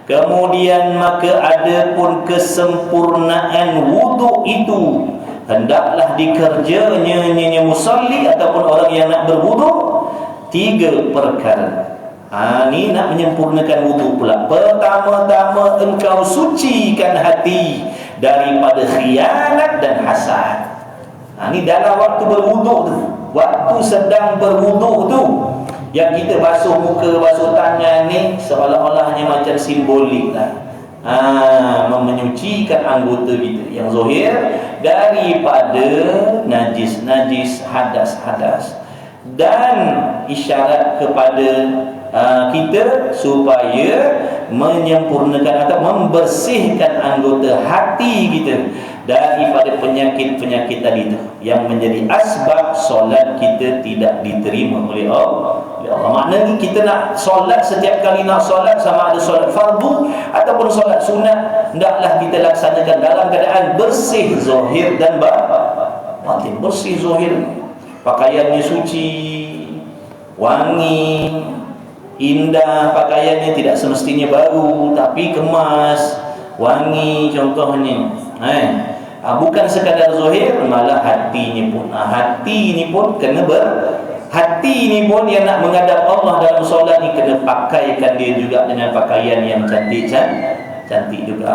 Kemudian maka ada pun kesempurnaan wuduk itu hendaklah dikerjanya musalli ataupun orang yang nak berwuduk 3 perkara. Ni nak menyempurnakan wuduk pula. Pertama-tama engkau sucikan hati daripada khianat dan hasad. Ni dalam waktu berwuduk tu, waktu sedang berwuduk tu, yang kita basuh muka, basuh tangan ni seolah-olahnya macam simbolik lah. Menyucikan anggota kita yang zahir daripada najis-najis, hadas-hadas, dan isyarat kepada kita supaya menyempurnakan atau membersihkan anggota hati kita daripada penyakit-penyakit tadi itu yang menjadi asbab solat kita tidak diterima oleh Allah. Maknanya kita nak solat, setiap kali nak solat, sama ada solat fardu ataupun solat sunat, hendaklah kita laksanakan dalam keadaan bersih zahir dan batin. Bersih zahir, pakaiannya suci, wangi, indah, pakaiannya tidak semestinya baru tapi kemas, wangi contohnya. Bukan sekadar zahir, malah hatinya pun. Hati ini pun kena hati ini pun yang nak menghadap Allah dalam solat ni kena pakaikan dia juga dengan pakaian yang cantik juga.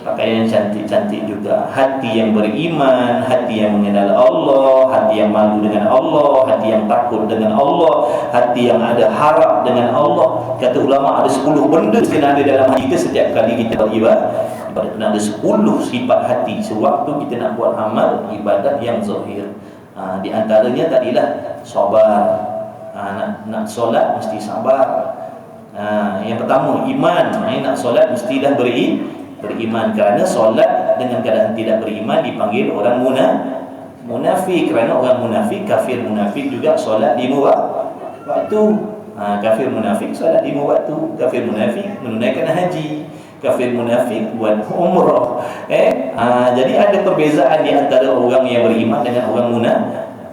Pakaian cantik-cantik juga. Hati yang beriman, hati yang mengenal Allah, hati yang malu dengan Allah, hati yang takut dengan Allah, hati yang ada harap dengan Allah. Kata ulama ada 10 benda kena ada dalam hati kita setiap kali kita beribadah. Kena ada 10 sifat hati sewaktu kita nak buat amal ibadat yang zahir. Di antaranya tadilah sabar. Nak solat mesti sabar. Yang pertama iman. Nak solat mestilah beriman, kerana solat dengan keadaan tidak beriman dipanggil orang munafik. Kerana orang munafik, kafir munafik juga solat 5 waktu. Kafir munafik solat 5 waktu. Kafir munafik menunaikan haji. Kafir munafik buat umrah. Jadi ada perbezaan di antara orang yang beriman dengan orang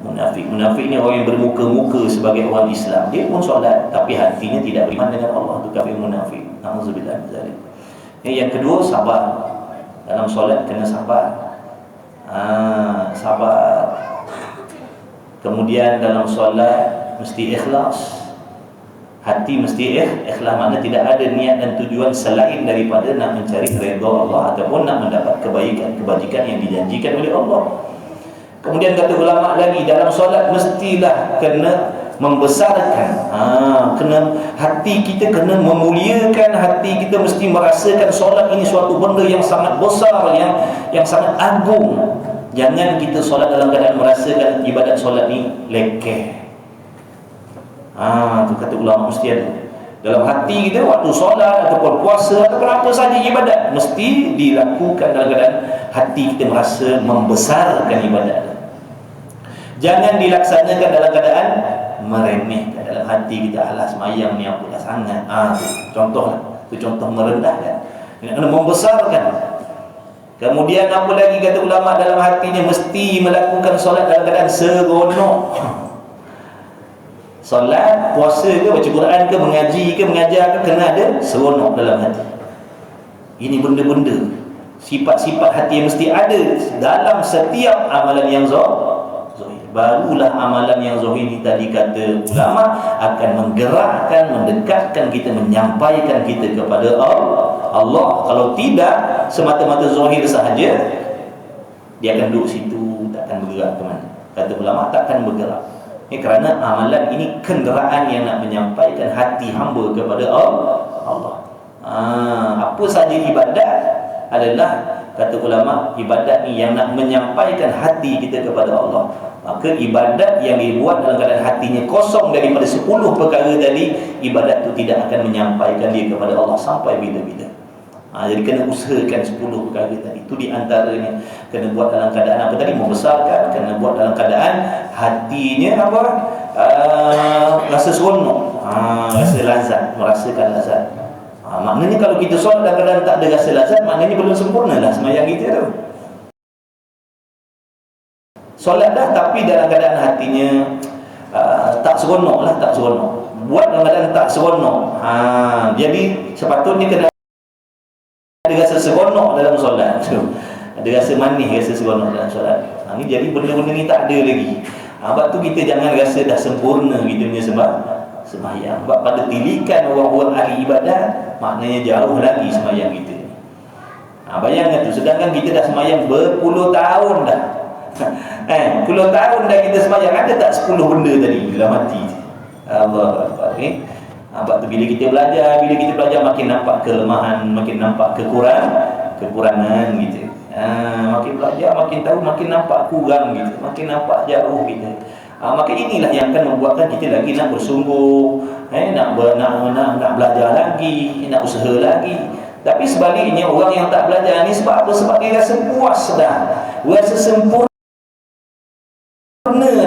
munafik. Munafik ni orang yang bermuka-muka sebagai orang Islam. Dia pun solat tapi hatinya tidak beriman dengan Allah. Itu kafir munafik. Nauzubillah min zalik. Yang kedua, sabar. Dalam solat kena sabar. Sabar. Kemudian dalam solat mesti ikhlas. Hati mesti ikhlas, makna tidak ada niat dan tujuan selain daripada nak mencari redha Allah ataupun nak mendapat kebajikan yang dijanjikan oleh Allah. Kemudian kata ulama lagi, dalam solat mestilah kena membesarkan. Kena hati kita kena memuliakan, hati kita mesti merasakan solat ini suatu benda yang sangat besar, yang sangat agung. Jangan kita solat dalam keadaan merasakan ibadat solat ni lekeh. Itu kata ulama mesti ada. Dalam hati kita waktu solat ataupun puasa ataupun apa saja ibadat mesti dilakukan dalam keadaan hati kita merasa membesarkan ibadat. Jangan dilaksanakan dalam keadaan meremehkan. Dalam hati kita, alah semayang ni apalah sangat. Contohlah. Itu contoh merendahkan. Kena membesarkan. Kemudian apa lagi kata ulama, dalam hatinya mesti melakukan solat dalam keadaan seronok. Solat, puasa ke, baca Quran ke, mengaji ke, mengajar ke, kena ada seronok dalam hati. Ini benda-benda, sifat-sifat hati yang mesti ada dalam setiap amalan yang zahir. Barulah amalan yang zahir ni tadi kata ulama akan menggerakkan, mendekatkan kita, menyampaikan kita kepada Allah. Kalau tidak, semata-mata zahir sahaja, dia akan duduk situ, takkan bergerak ke mana. Kata ulama, takkan bergerak. Kerana amalan ini kenderaan yang nak menyampaikan hati hamba kepada Allah. Apa saja ibadat adalah, kata ulama, ibadat ni yang nak menyampaikan hati kita kepada Allah. Maka ibadat yang dibuat dalam keadaan hatinya kosong daripada 10 perkara tadi, ibadat itu tidak akan menyampaikan dia kepada Allah sampai bila-bila. Jadi kena usahakan 10 perkara tadi. Itu di antaranya. Kena buat dalam keadaan apa tadi? Membesarkan. Kena buat dalam keadaan hatinya apa? Rasa seronok, rasa lazat, merasakan lazat. Maknanya kalau kita solat dalam keadaan tak ada rasa lazat, maknanya belum sempurna lah sembahyang kita tu. Solat dah tapi dalam keadaan hatinya tak seronok lah, tak seronok. Buat dalam keadaan tak seronok. Jadi sepatutnya kena ada rasa seronok dalam solat. Ada rasa manis, rasa seronok dalam solat. Ini jadi benda-benda ni tak ada lagi. Sebab tu kita jangan rasa dah sempurna kita punya sembahyang. Sebab pada tilikan orang-orang ahli ibadat, maknanya jauh lagi sembahyang kita. Bayangkan tu, sedangkan kita dah sembahyang berpuluh tahun dah. Puluh tahun dah kita sembahyang, ada tak 10 benda tadi dalam hati? Allah Akbar. Sebab tu bila kita belajar makin nampak kelemahan, makin nampak kekurangan gitu. Makin belajar makin tahu, makin nampak kurang gitu, makin nampak jauh gitu. Maka inilah yang akan membuatkan kita lagi nak bersungguh, nak belajar lagi, nak usaha lagi. Tapi sebaliknya orang yang tak belajar ni sebab apa? Sebab dia rasa puas dah, rasa sempurna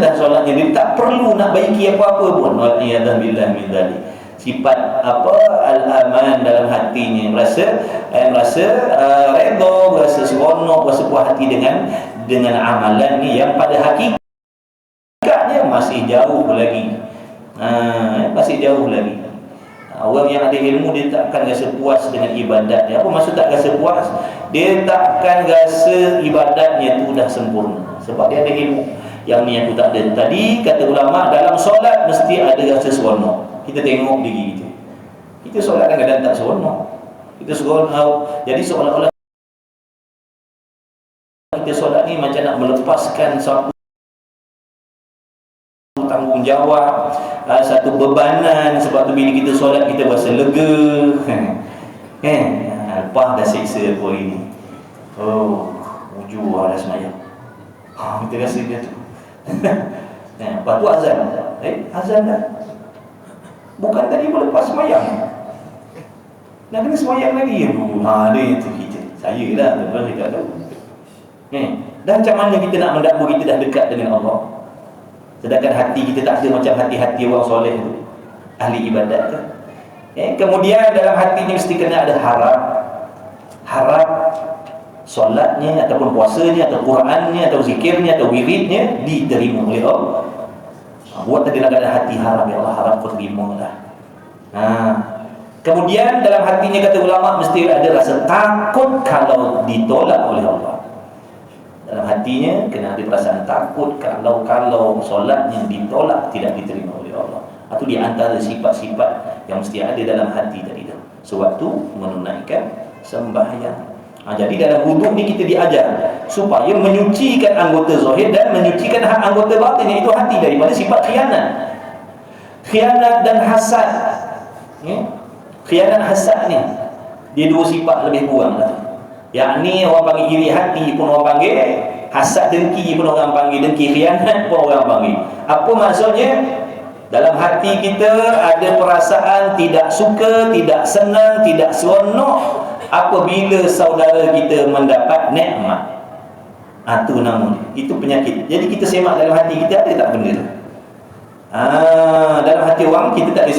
dah solatnya, dia tak perlu nak baiki apa-apa pun. Wa'iyadzubillah min dzalik. Sifat apa? Al-aman dalam hatinya, merasa redha, merasa seronok, merasa puas hati dengan amalan ni yang pada hakikatnya masih jauh lagi. Masih jauh lagi. Orang yang ada ilmu dia takkan rasa puas dengan ibadatnya. Apa maksud tak rasa puas? Dia takkan rasa ibadatnya tu dah sempurna sebab dia ada ilmu. Yang ni aku tak ada. Tadi kata ulama dalam solat mesti ada rasa seronok. Kita tengok diri kita. Kita solat kadang-kadang tak seronok. Kita seronok. Jadi seolah-olah kita solat ni macam nak melepaskan satu tanggungjawab, satu bebanan. Sebab tu bila kita solat kita rasa lega. Lepas dah siksa aku hari ni. Ujung dah semayang. Kita rasa dia tu. Lepas tu azan. Azan dah. Bukan tadi melepas semayang. Nak kena semayang lagi. Dia itu kita. Saya lah. Saya tak tahu. Dan macam mana kita nak mendakwa kita dah dekat dengan Allah, sedangkan hati kita tak ada macam hati-hati orang soleh tu, ahli ibadat tu. Kemudian dalam hatinya mesti kena ada harap solatnya ataupun puasanya atau Qurannya atau zikirnya atau wiridnya diterima oleh Allah. Buat tadi ada hati harap, ya Allah harap kau terima lah. Kemudian dalam hatinya kata ulama mesti ada rasa takut kalau ditolak oleh Allah. Dalam hatinya kena ada perasaan takut kalau solatnya ditolak, tidak diterima oleh Allah. Itu di antara sifat-sifat yang mesti ada dalam hati tadi tu sewaktu menunaikan sembahyang. Jadi dalam wuduk ni kita diajar supaya menyucikan anggota zahir dan menyucikan anggota batin, iaitu hati, daripada sifat khianat dan hasad. Khianat hasad ni dia dua sifat lebih kurang lah. Yakni orang panggil iri hati pun orang panggil, hasad dengki pun orang panggil, dengki khianat pun orang panggil. Apa maksudnya? Dalam hati kita ada perasaan tidak suka, tidak senang, tidak seronok apabila saudara kita mendapat nikmat. Itu namanya, itu penyakit. Jadi kita semak dalam hati kita, ada tak benda tu? Dalam hati orang kita tak ada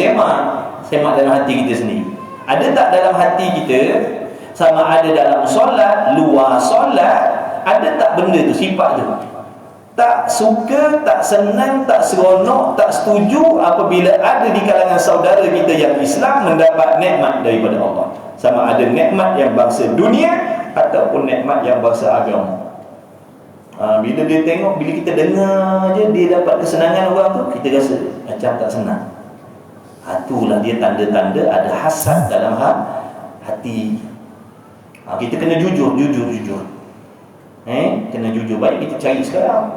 semak dalam hati kita sendiri. Ada tak dalam hati kita, sama ada dalam solat, luar solat, ada tak benda tu, sifat tu? Tak suka, tak senang, tak seronok, tak setuju apabila ada di kalangan saudara kita yang Islam mendapat nikmat daripada Allah. Sama ada nikmat yang bangsa dunia ataupun nikmat yang bangsa agama. Bila dia tengok, bila kita dengar je dia dapat kesenangan orang tu, kita rasa macam tak senang. Itulah dia tanda-tanda ada hasad dalam hati. Kita kena jujur. Kena jujur. Baik kita cari sekarang.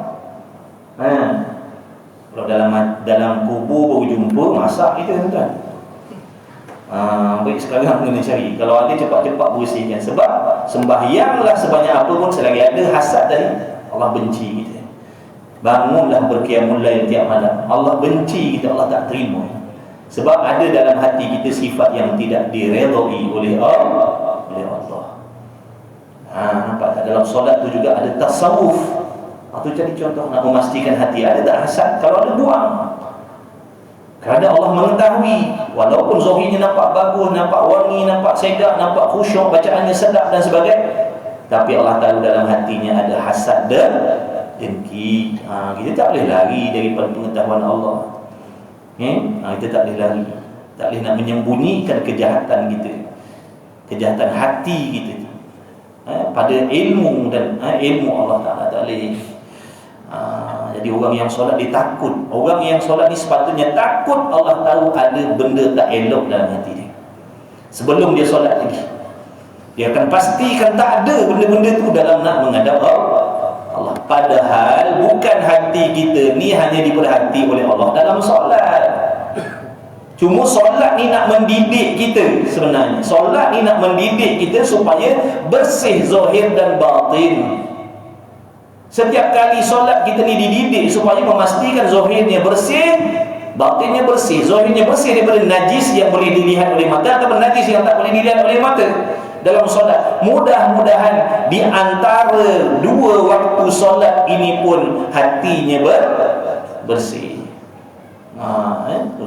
Kalau dalam kubur baru jumpa, masak kita tuan. Baik sekarang kena cari. Kalau ada cepat-cepat bersihkan. Sebab sembahyanglah sebanyak apa pun, selagi ada hasad tadi, Allah benci kita. Bangunlah berqiyamul lail tiap malam, Allah benci kita, Allah tak terima. Sebab ada dalam hati kita sifat yang tidak diredai oleh Allah. Nampak tak? Dalam solat tu juga ada tasawuf. Itu jadi contoh nak memastikan hati ada tak hasad. Kalau ada, buang. Kerana Allah mengetahui, walaupun zahirnya nampak bagus, nampak wangi, nampak sedap, nampak khusyuk, bacaannya sedap dan sebagainya, tapi Allah tahu dalam hatinya ada hasad dan dengki. Kita tak boleh lari daripada pengetahuan Allah. Kita tak boleh lari, tak boleh nak menyembunyikan kejahatan kita, kejahatan hati kita pada ilmu dan ilmu Allah Ta'ala tak boleh. Jadi orang yang solat dia takut. Orang yang solat ni sepatutnya takut. Allah tahu ada benda tak elok dalam hati dia sebelum dia solat lagi. Dia akan pastikan tak ada benda-benda tu dalam nak menghadap Allah. Padahal bukan hati kita ni hanya diperhati oleh Allah dalam solat. Cuma solat ni nak mendidik kita sebenarnya. Solat ni nak mendidik kita supaya bersih zahir dan batin. Setiap kali solat kita ni dididik supaya memastikan zahirnya bersih, batinnya bersih, zahirnya bersih daripada najis yang boleh dilihat oleh mata atau najis yang tak boleh dilihat oleh mata dalam solat. Mudah-mudahan di antara dua waktu solat ini pun hatinya bersih.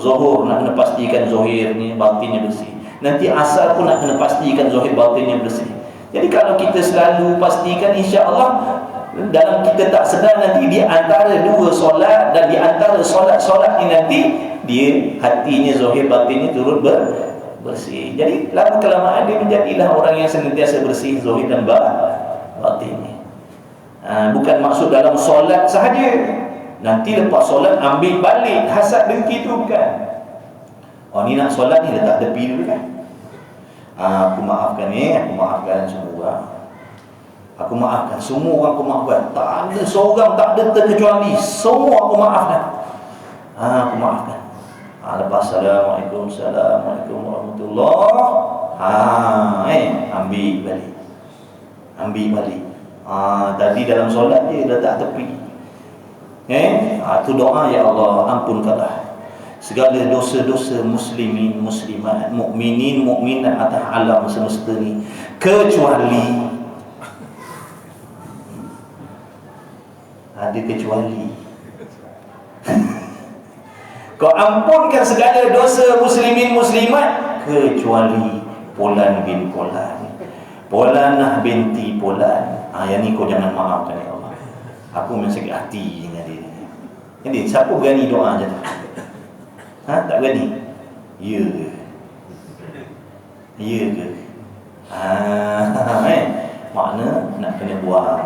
Zuhur nak kena pastikan zahir ni, batinnya bersih. Nanti asar pun nak kena pastikan zahir batinnya bersih. Jadi kalau kita selalu pastikan, insya-Allah dalam kita tak sedar nanti di antara dua solat dan di antara solat-solat ni nanti dia hatinya zahir batinnya turut bersih. Jadi lama-kelamaan dia menjadilah orang yang senantiasa bersih zahir dan batinnya. Bukan maksud dalam solat sahaja. Nanti lepas solat ambil balik hasad dengki tu, bukan. Oh ni nak solat ni letak tepi dulu kan. Aku maafkan aku maafkan semua. Aku maafkan semua orang, aku maafkan. Tak ada seorang, tak ada terkecuali. Semua aku maafkan. Aku maafkan. Lepas Assalamualaikum warahmatullahi. Ambil balik. Tadi dalam solat dia letak tepi. Itu doa, ya Allah ampunkanlah segala dosa-dosa muslimin, muslimat, mukminin, mukminat atas alam semesta ni, kecuali ada kecuali. Kau ampunkan segala dosa muslimin muslimat kecuali Polan bin Polan, Polanah binti Polan. Yang ni kau jangan maafkan, ya Allah. Aku memang sakit hati dengan dia. Jadi siapa berani doa je? Tak berani? Ya ke? Ya ke? Makna nak kena buang.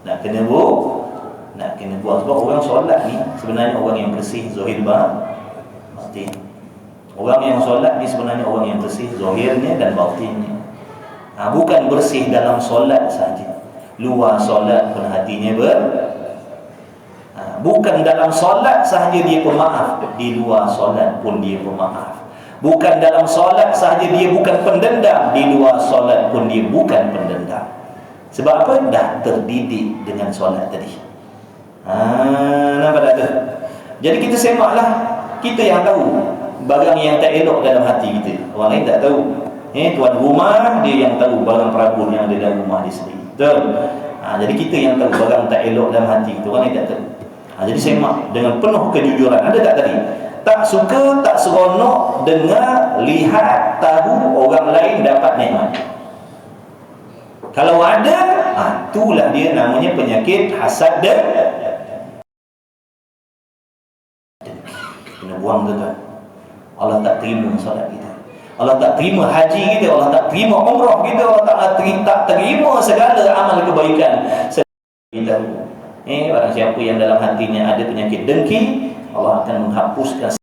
Nak kena buang. Sebab orang solat ni sebenarnya orang yang bersih zahir batin. Orang yang solat ni sebenarnya orang yang bersih zahirnya dan batinnya. Bukan bersih dalam solat saja. Luar solat pun hatinya bukan dalam solat sahaja dia pemaaf, di luar solat pun dia pemaaf. Bukan dalam solat sahaja dia bukan pendendam, di luar solat pun dia bukan pendendam. Sebab apa? Dah terdidik dengan solat tadi. Nampak tak tu? Jadi kita semaklah, kita yang tahu barang yang tak elok dalam hati kita. Orang lain tak tahu. Tuan rumah dia yang tahu barang perabot yang ada dalam rumah dia sendiri. Betul? Jadi kita yang tahu barang tak elok dalam hati itu, orang lain tak tahu. Jadi semak dengan penuh kejujuran. Ada tak tadi? Tak suka, tak seronok dengar, lihat, tahu orang lain dapat nikmat. Kalau ada, itulah dia namanya penyakit hasad dan kena buang, tuan. Allah tak terima solat kita, Allah tak terima haji kita, Allah tak terima umrah kita, Allah tak terima segala amal kebaikan kita. Barang siapa yang dalam hatinya ada penyakit dengki, Allah akan menghapuskan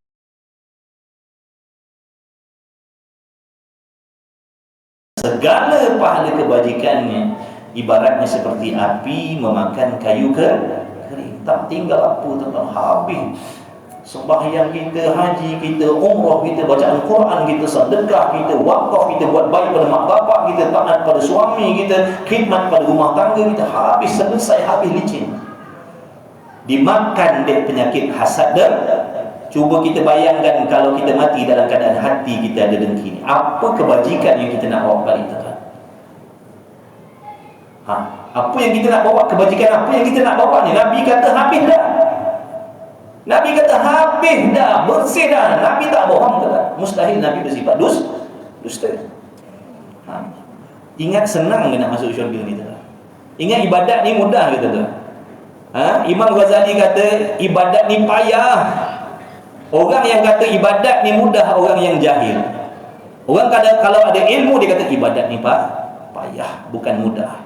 segala pahala kebajikannya. Ibaratnya seperti api memakan kayu kering. Tak tinggal apa, tuan, habis. Sembahyang kita, haji kita, umrah kita, bacaan Quran kita, sedekah kita, wakaf kita, buat baik pada mak bapak kita, taat pada suami kita, khidmat pada rumah tangga kita, habis selesai, habis licin. Dimakan dek penyakit hasad dan. Cuba kita bayangkan kalau kita mati dalam keadaan hati kita ada dengki ni, apa kebajikan yang kita nak bawa balik, tuan? Apa yang kita nak bawa, kebajikan apa yang kita nak bawa ni? Nabi kata habis dah. Nabi kata habis dah, bersih dah. Nabi tak bohong, tuan. Mustahil Nabi bersifat dusta. Ingat senang ke nak masuk syurga ni, tuan? Ingat ibadat ni mudah ke, tuan? Imam Ghazali kata ibadat ni payah. Orang yang kata ibadat ni mudah, orang yang jahil. Orang kalau ada ilmu dia kata ibadat ni payah, bukan mudah.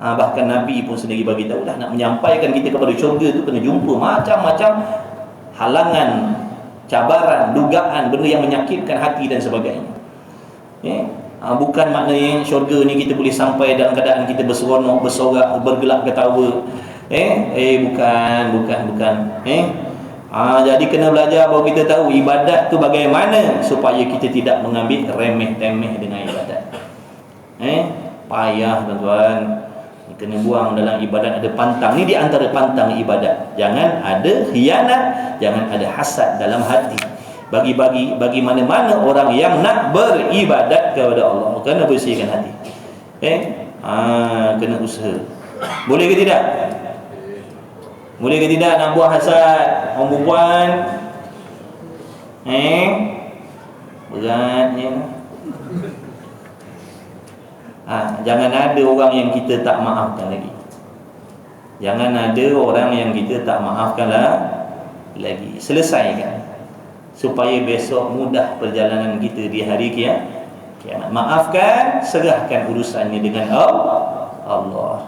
Bahkan Nabi pun sendiri bagi tahu dah, nak menyampaikan kita kepada syurga tu kena jumpa macam-macam halangan, cabaran, dugaan, benda yang menyakitkan hati dan sebagainya. Bukan maknanya syurga ni kita boleh sampai dalam keadaan kita berseronok, bersorak, bergelak ketawa. Bukan. Jadi kena belajar baru kita tahu ibadat tu bagaimana supaya kita tidak mengambil remeh-temeh dengan ibadat. Payah, tuan-tuan. Kena buang dalam ibadat ada pantang. Ni di antara pantang ibadat. Jangan ada khianat, jangan ada hasad dalam hati. Bagi mana-mana orang yang nak beribadat kepada Allah, kena bersihkan hati. Kena usaha. Boleh ke tidak? Boleh ke tidak nak buang hasad orang perempuan? Beratnya. Jangan ada orang yang kita tak maafkan lagi. Jangan ada orang yang kita tak maafkan lagi. Selesaikan, supaya besok mudah perjalanan kita di hari kiamat. Maafkan, serahkan urusannya dengan Allah.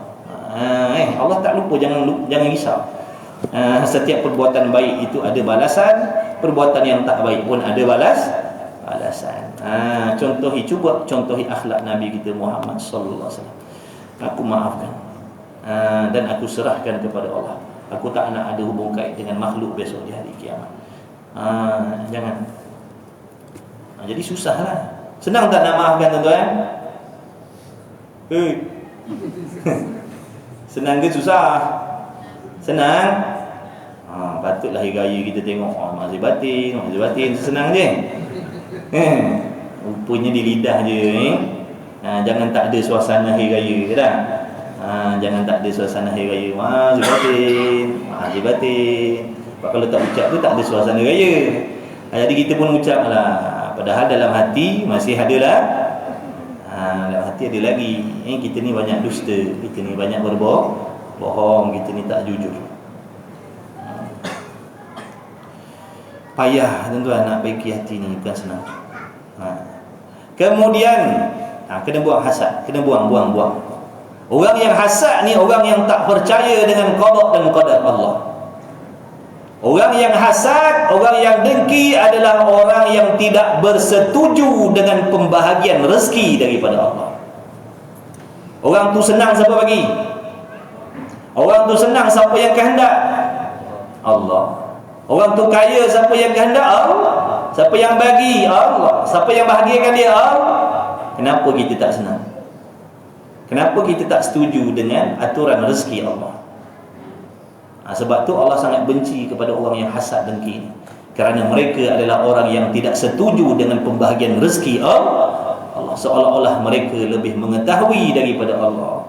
Allah tak lupa, jangan risau. Setiap perbuatan baik itu ada balasan, perbuatan yang tak baik pun ada balasan. Contohi akhlak Nabi kita Muhammad sallallahu alaihi wasallam. Aku maafkan, dan aku serahkan kepada Allah. Aku tak nak ada hubung kait dengan makhluk besok di hari kiamat. Jangan. Jadi susahlah. Senang tak nak maafkan, tuan-tuan? Senang ke susah? Senang. Patutlah hari raya kita tengok masih batin senang je. Rupanya di lidah je. Jangan tak ada suasana hari raya ke tak? Jangan tak ada suasana hari raya. Masih batin. Sebab kalau tak ucap tu tak ada suasana raya. Jadi kita pun ucap lah, padahal dalam hati masih ada lah. Dalam hati ada lagi. Kita ni banyak dusta, kita ni banyak berbohong, kita ni tak jujur. Payah tuan-tuan nak baiki hati ni, bukan senang. Kemudian kena buang hasad, kena buang. Orang yang hasad ni orang yang tak percaya dengan qada dan qadar Allah. Orang yang hasad, orang yang dengki adalah orang yang tidak bersetuju dengan pembahagian rezeki daripada Allah. Orang tu senang siapa bagi? Orang tu senang siapa yang kehendak? Allah. Orang tu kaya siapa yang kehendak? Allah. Siapa yang bagi? Allah. Siapa yang bahagiakan dia? Allah. Kenapa kita tak senang? Kenapa kita tak setuju dengan aturan rezeki Allah? Sebab tu Allah sangat benci kepada orang yang hasad dengki, kerana mereka adalah orang yang tidak setuju dengan pembahagian rezeki Allah. Seolah-olah mereka lebih mengetahui daripada Allah.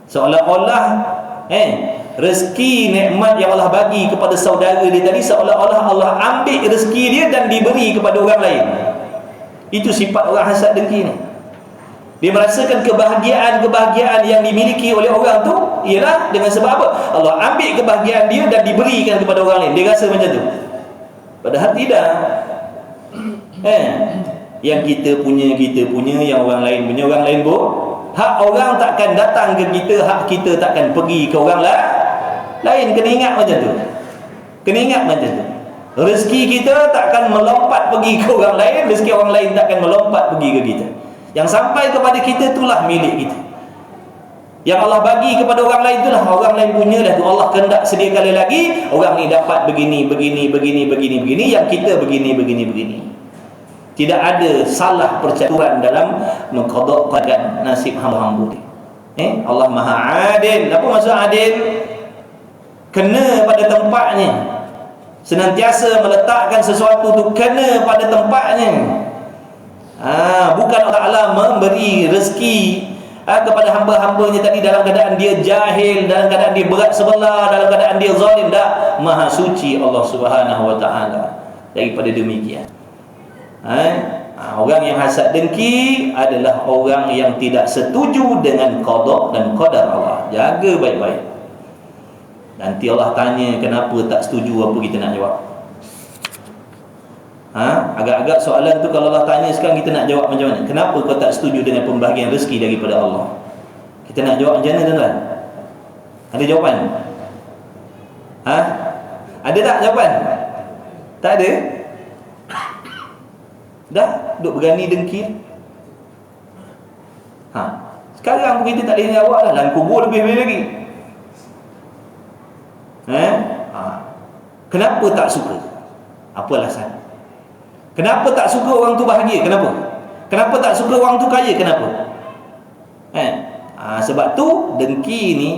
Seolah-olah rezeki nikmat yang Allah bagi kepada saudara dia tadi, seolah-olah Allah ambil rezeki dia dan diberi kepada orang lain. Itu sifat orang hasad dengki ni. Dia merasakan kebahagiaan yang dimiliki oleh orang tu ialah dengan sebab apa? Allah ambil kebahagiaan dia dan diberikan kepada orang lain. Dia rasa macam tu. Padahal tidak. Yang kita punya, yang orang lain punya, orang lain pun. Hak orang takkan datang ke kita, hak kita takkan pergi ke orang lain. Kena ingat macam tu. Rezeki kita takkan melompat pergi ke orang lain, rezeki orang lain takkan melompat pergi ke kita. Yang sampai kepada kita itulah milik kita. Yang Allah bagi kepada orang lain itulah orang lain punya dah tu. Allah kehendak sedia kali lagi orang ni dapat begini, yang kita begini. Tidak ada salah percaturan dalam mengqadaqkan nasib hamba-hamba. Allah Maha Adil. Apa maksud adil? Kena pada tempatnya. Senantiasa meletakkan sesuatu tu kena pada tempatnya. Bukan Allah Ta'ala memberi rezeki kepada hamba-hambanya tadi dalam keadaan dia jahil, dalam keadaan dia berat sebelah, dalam keadaan dia zalim. Tak. Maha suci Allah Subhanahu Wa Ta'ala daripada demikian. Orang yang hasad dengki adalah orang yang tidak setuju dengan qada dan qadar Allah. Jaga baik-baik. Nanti Allah tanya kenapa tak setuju, apa kita nak jawab? Agak-agak soalan tu kalau Allah tanya sekarang, kita nak jawab macam mana? Kenapa kau tak setuju dengan pembahagian rezeki daripada Allah? Kita nak jawab macam mana, tuan-tuan? Ada jawapan? Ada tak jawapan? Tak ada? Dah duk berani dengki. Sekarang pun kita tak boleh jawab lah. Dalam kubur lebih lagi. Kenapa tak suka? Apa alasan? Kenapa tak suka orang tu bahagia? Kenapa tak suka orang tu kaya? Kenapa? Sebab tu dengki ni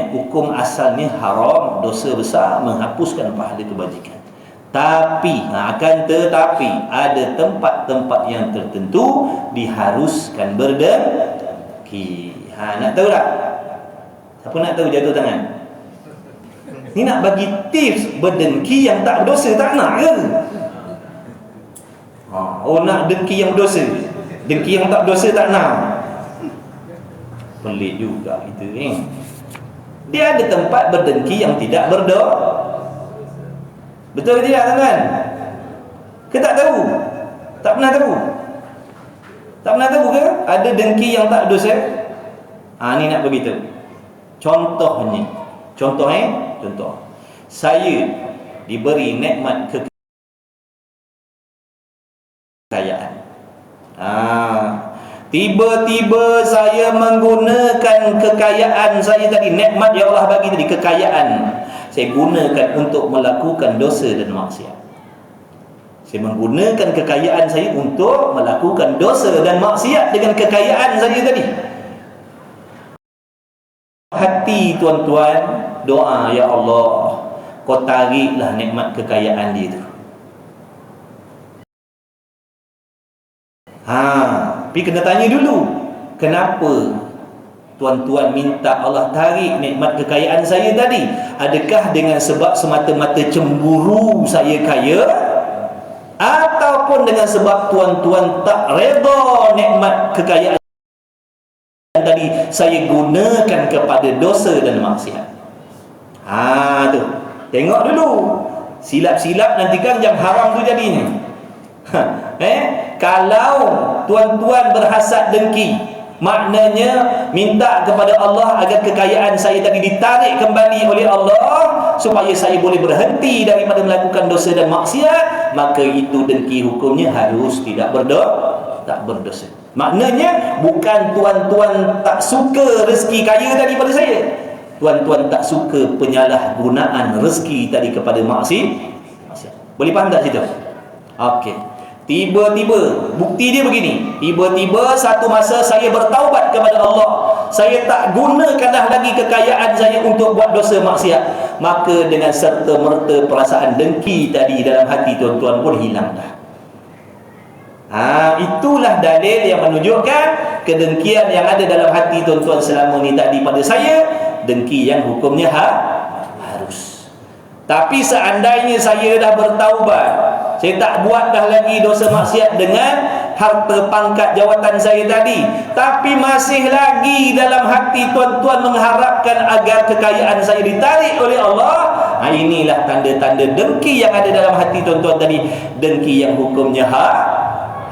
hukum asalnya haram, dosa besar, menghapuskan pahala kebajikan. Tapi akan tetapi ada tempat-tempat yang tertentu diharuskan berdengki. Nak tahu tak? Siapa nak tahu jatuh tangan? Ni nak bagi tips berdengki yang tak berdosa, tak nak ke? Nak dengki yang berdosa, dengki yang tak berdosa tak nak. Pelik juga itu ni. Dia ada tempat berdengki yang tidak berdosa. Betul ke tidak, tuan-tuan? Ke tak tahu? Tak pernah tahu? Tak pernah tahu ke? Ada dengki yang tak berdosa? Ni nak beritahu. Contohnya, contoh. Saya diberi nikmat kekayaan. Tiba-tiba saya menggunakan kekayaan saya tadi, nikmat yang Allah bagi tadi, kekayaan, saya gunakan untuk melakukan dosa dan maksiat. Saya menggunakan kekayaan saya untuk melakukan dosa dan maksiat dengan kekayaan saya tadi. Hati tuan-tuan doa, ya Allah, kau tariklah nikmat kekayaan dia tu. Tapi kena tanya dulu, kenapa tuan-tuan minta Allah tarik nikmat kekayaan saya tadi? Adakah dengan sebab semata-mata cemburu saya kaya, ataupun dengan sebab tuan-tuan tak redha nikmat kekayaan tadi saya gunakan kepada dosa dan maksiat? Tu tengok dulu, silap-silap nanti kan yang haram tu jadinya. Kalau tuan-tuan berhasad dengki, maknanya minta kepada Allah agar kekayaan saya tadi ditarik kembali oleh Allah supaya saya boleh berhenti daripada melakukan dosa dan maksiat, maka itu dengki hukumnya harus tidak berdosa. Maknanya bukan tuan-tuan tak suka rezeki kaya tadi pada saya, tuan-tuan tak suka penyalahgunaan rezeki tadi kepada maksiat. Boleh faham tak situ? Okey. Tiba-tiba, bukti dia begini, tiba-tiba satu masa saya bertaubat kepada Allah, saya tak gunakan dah lagi kekayaan saya untuk buat dosa maksiat, maka dengan serta-merta perasaan dengki tadi dalam hati tuan-tuan pun hilang dah. Itulah dalil yang menunjukkan kedengkian yang ada dalam hati tuan-tuan selama ni tadi pada saya, dengki yang hukumnya harus. Tapi seandainya saya dah bertaubat, saya tak buat dah lagi dosa maksiat dengan harta pangkat jawatan saya tadi, tapi masih lagi dalam hati tuan-tuan mengharapkan agar kekayaan saya ditarik oleh Allah, inilah tanda-tanda dengki yang ada dalam hati tuan-tuan tadi, dengki yang hukumnya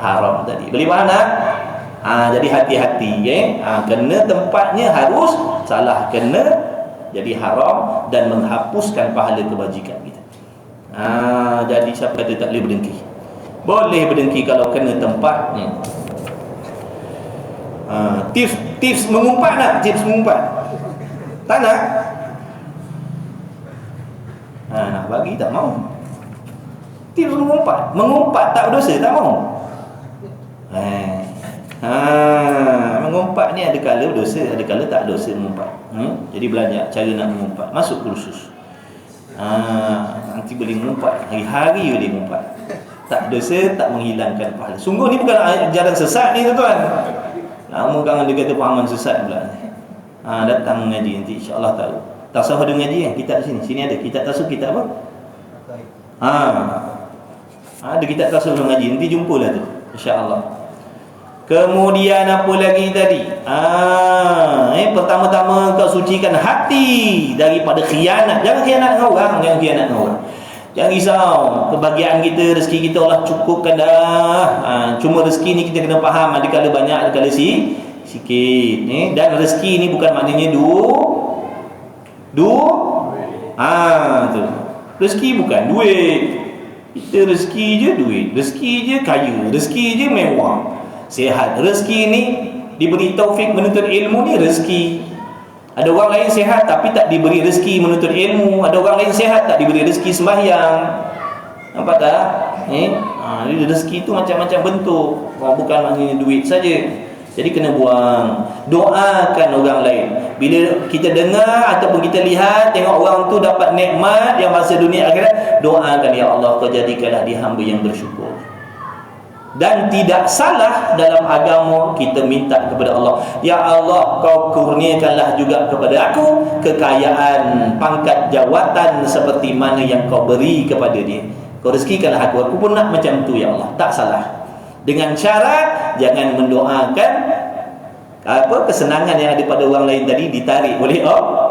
haram tadi. Boleh faham tak? Jadi hati-hati, kena tempatnya harus, salah kena jadi haram dan menghapuskan pahala kebajikan kita. Jadi siapa kata tak boleh berdengki? Boleh berdengki kalau kena tempatnya. Tips mengumpat nak? Tips mengumpat? Tak nak? Nak bagi tak mau. Tips mengumpat. Mengumpat tak berdosa, tak mau. Mengumpat ni ada kala berdosa, ada kala tak dosa mengumpat. Jadi belajar cara nak mengumpat. Masuk kursus. Nanti boleh mengumpat, hari-hari boleh mengumpat, tak dosa, tak menghilangkan pahala. Sungguh ni bukan ajaran sesat ni tuan-tuan. Lama kan dia kata pahaman sesat pula. Datang mengaji nanti insya-Allah tahu. Tasawuf ada mengaji kitab sini ada kitab tasawuf, kitab apa? Ada kitab tasawuf mengaji, nanti jumpalah tu insya-Allah. Kemudian apa lagi tadi? Pertama-tama kau sucikan hati daripada khianat. Jangan khianat dengan orang, Jangan risau, kebahagiaan kita, rezeki kita Allah cukupkan dah. Cuma rezeki ni kita kena faham, ada kala banyak, ada kala sikit. Dan rezeki ni bukan maknanya tu. Rezeki bukan duit. Kita rezeki je duit, rezeki je kaya, rezeki je mewah, sihat. Rezeki ni diberi taufik menuntut ilmu ni rezeki. Ada orang lain sihat tapi tak diberi rezeki menuntut ilmu. Ada orang lain sihat tak diberi rezeki sembahyang. Nampak tak? Rezeki tu macam-macam bentuk, bukan maknanya duit saja. Jadi kena buang. Doakan orang lain. Bila kita dengar ataupun kita lihat, tengok orang tu dapat nikmat yang masa dunia akhirat, doakan, ya Allah, kau jadikanlah dia hamba yang bersyukur. Dan tidak salah dalam agama kita minta kepada Allah, ya Allah, kau kurniakanlah juga kepada aku kekayaan, pangkat, jawatan seperti mana yang kau beri kepada dia. Kau rezekikanlah aku pun nak macam tu, ya Allah. Tak salah. Dengan syarat jangan mendoakan kesenangan yang ada pada orang lain tadi ditarik oleh Allah.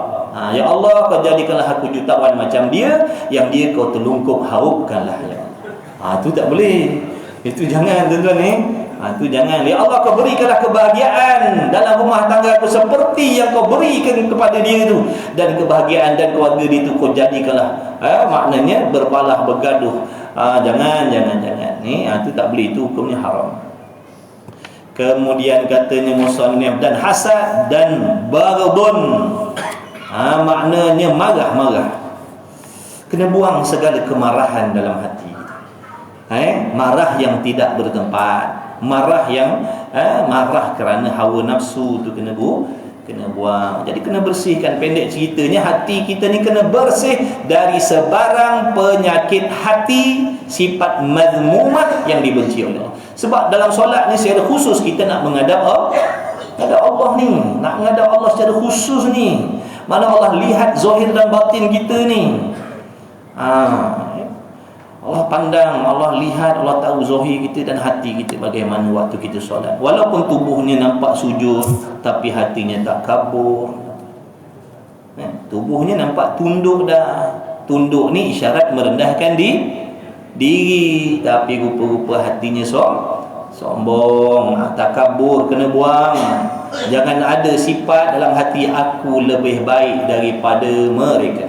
Ya Allah, kau jadikanlah aku jutawan macam dia, yang dia kau terlungkup haupkanlah, ya Allah. Tu tak boleh. Itu jangan, tuan-tuan tu jangan. Ya Allah, kau berikanlah kebahagiaan dalam rumah tangga aku seperti yang kau berikan kepada dia itu, dan kebahagiaan dan keluarga dia itu kau jadikanlah maknanya berpalah bergaduh. Jangan. Itu tak boleh, itu hukumnya haram. Kemudian katanya musannif, dan hasad dan baghdun, maknanya marah-marah. Kena buang segala kemarahan dalam hati. Marah yang tidak bertempat, marah yang marah kerana hawa nafsu tu kena buang. Jadi kena bersihkan. Pendek ceritanya, hati kita ni kena bersih dari sebarang penyakit hati, sifat mazmumah yang dibenci oleh Allah. Sebab dalam solat ni secara khusus kita nak menghadap Allah ni, nak menghadap Allah secara khusus ni. Mana Allah lihat zahir dan batin kita ni. Allah pandang, Allah lihat, Allah tahu zahir kita dan hati kita bagaimana waktu kita solat. Walaupun tubuhnya nampak sujud, tapi hatinya tak kabur. Tubuhnya nampak tunduk dah. Tunduk ni isyarat merendahkan diri, tapi rupa-rupa hatinya sombong, takabur. Kena buang. Jangan ada sifat dalam hati, aku lebih baik daripada mereka.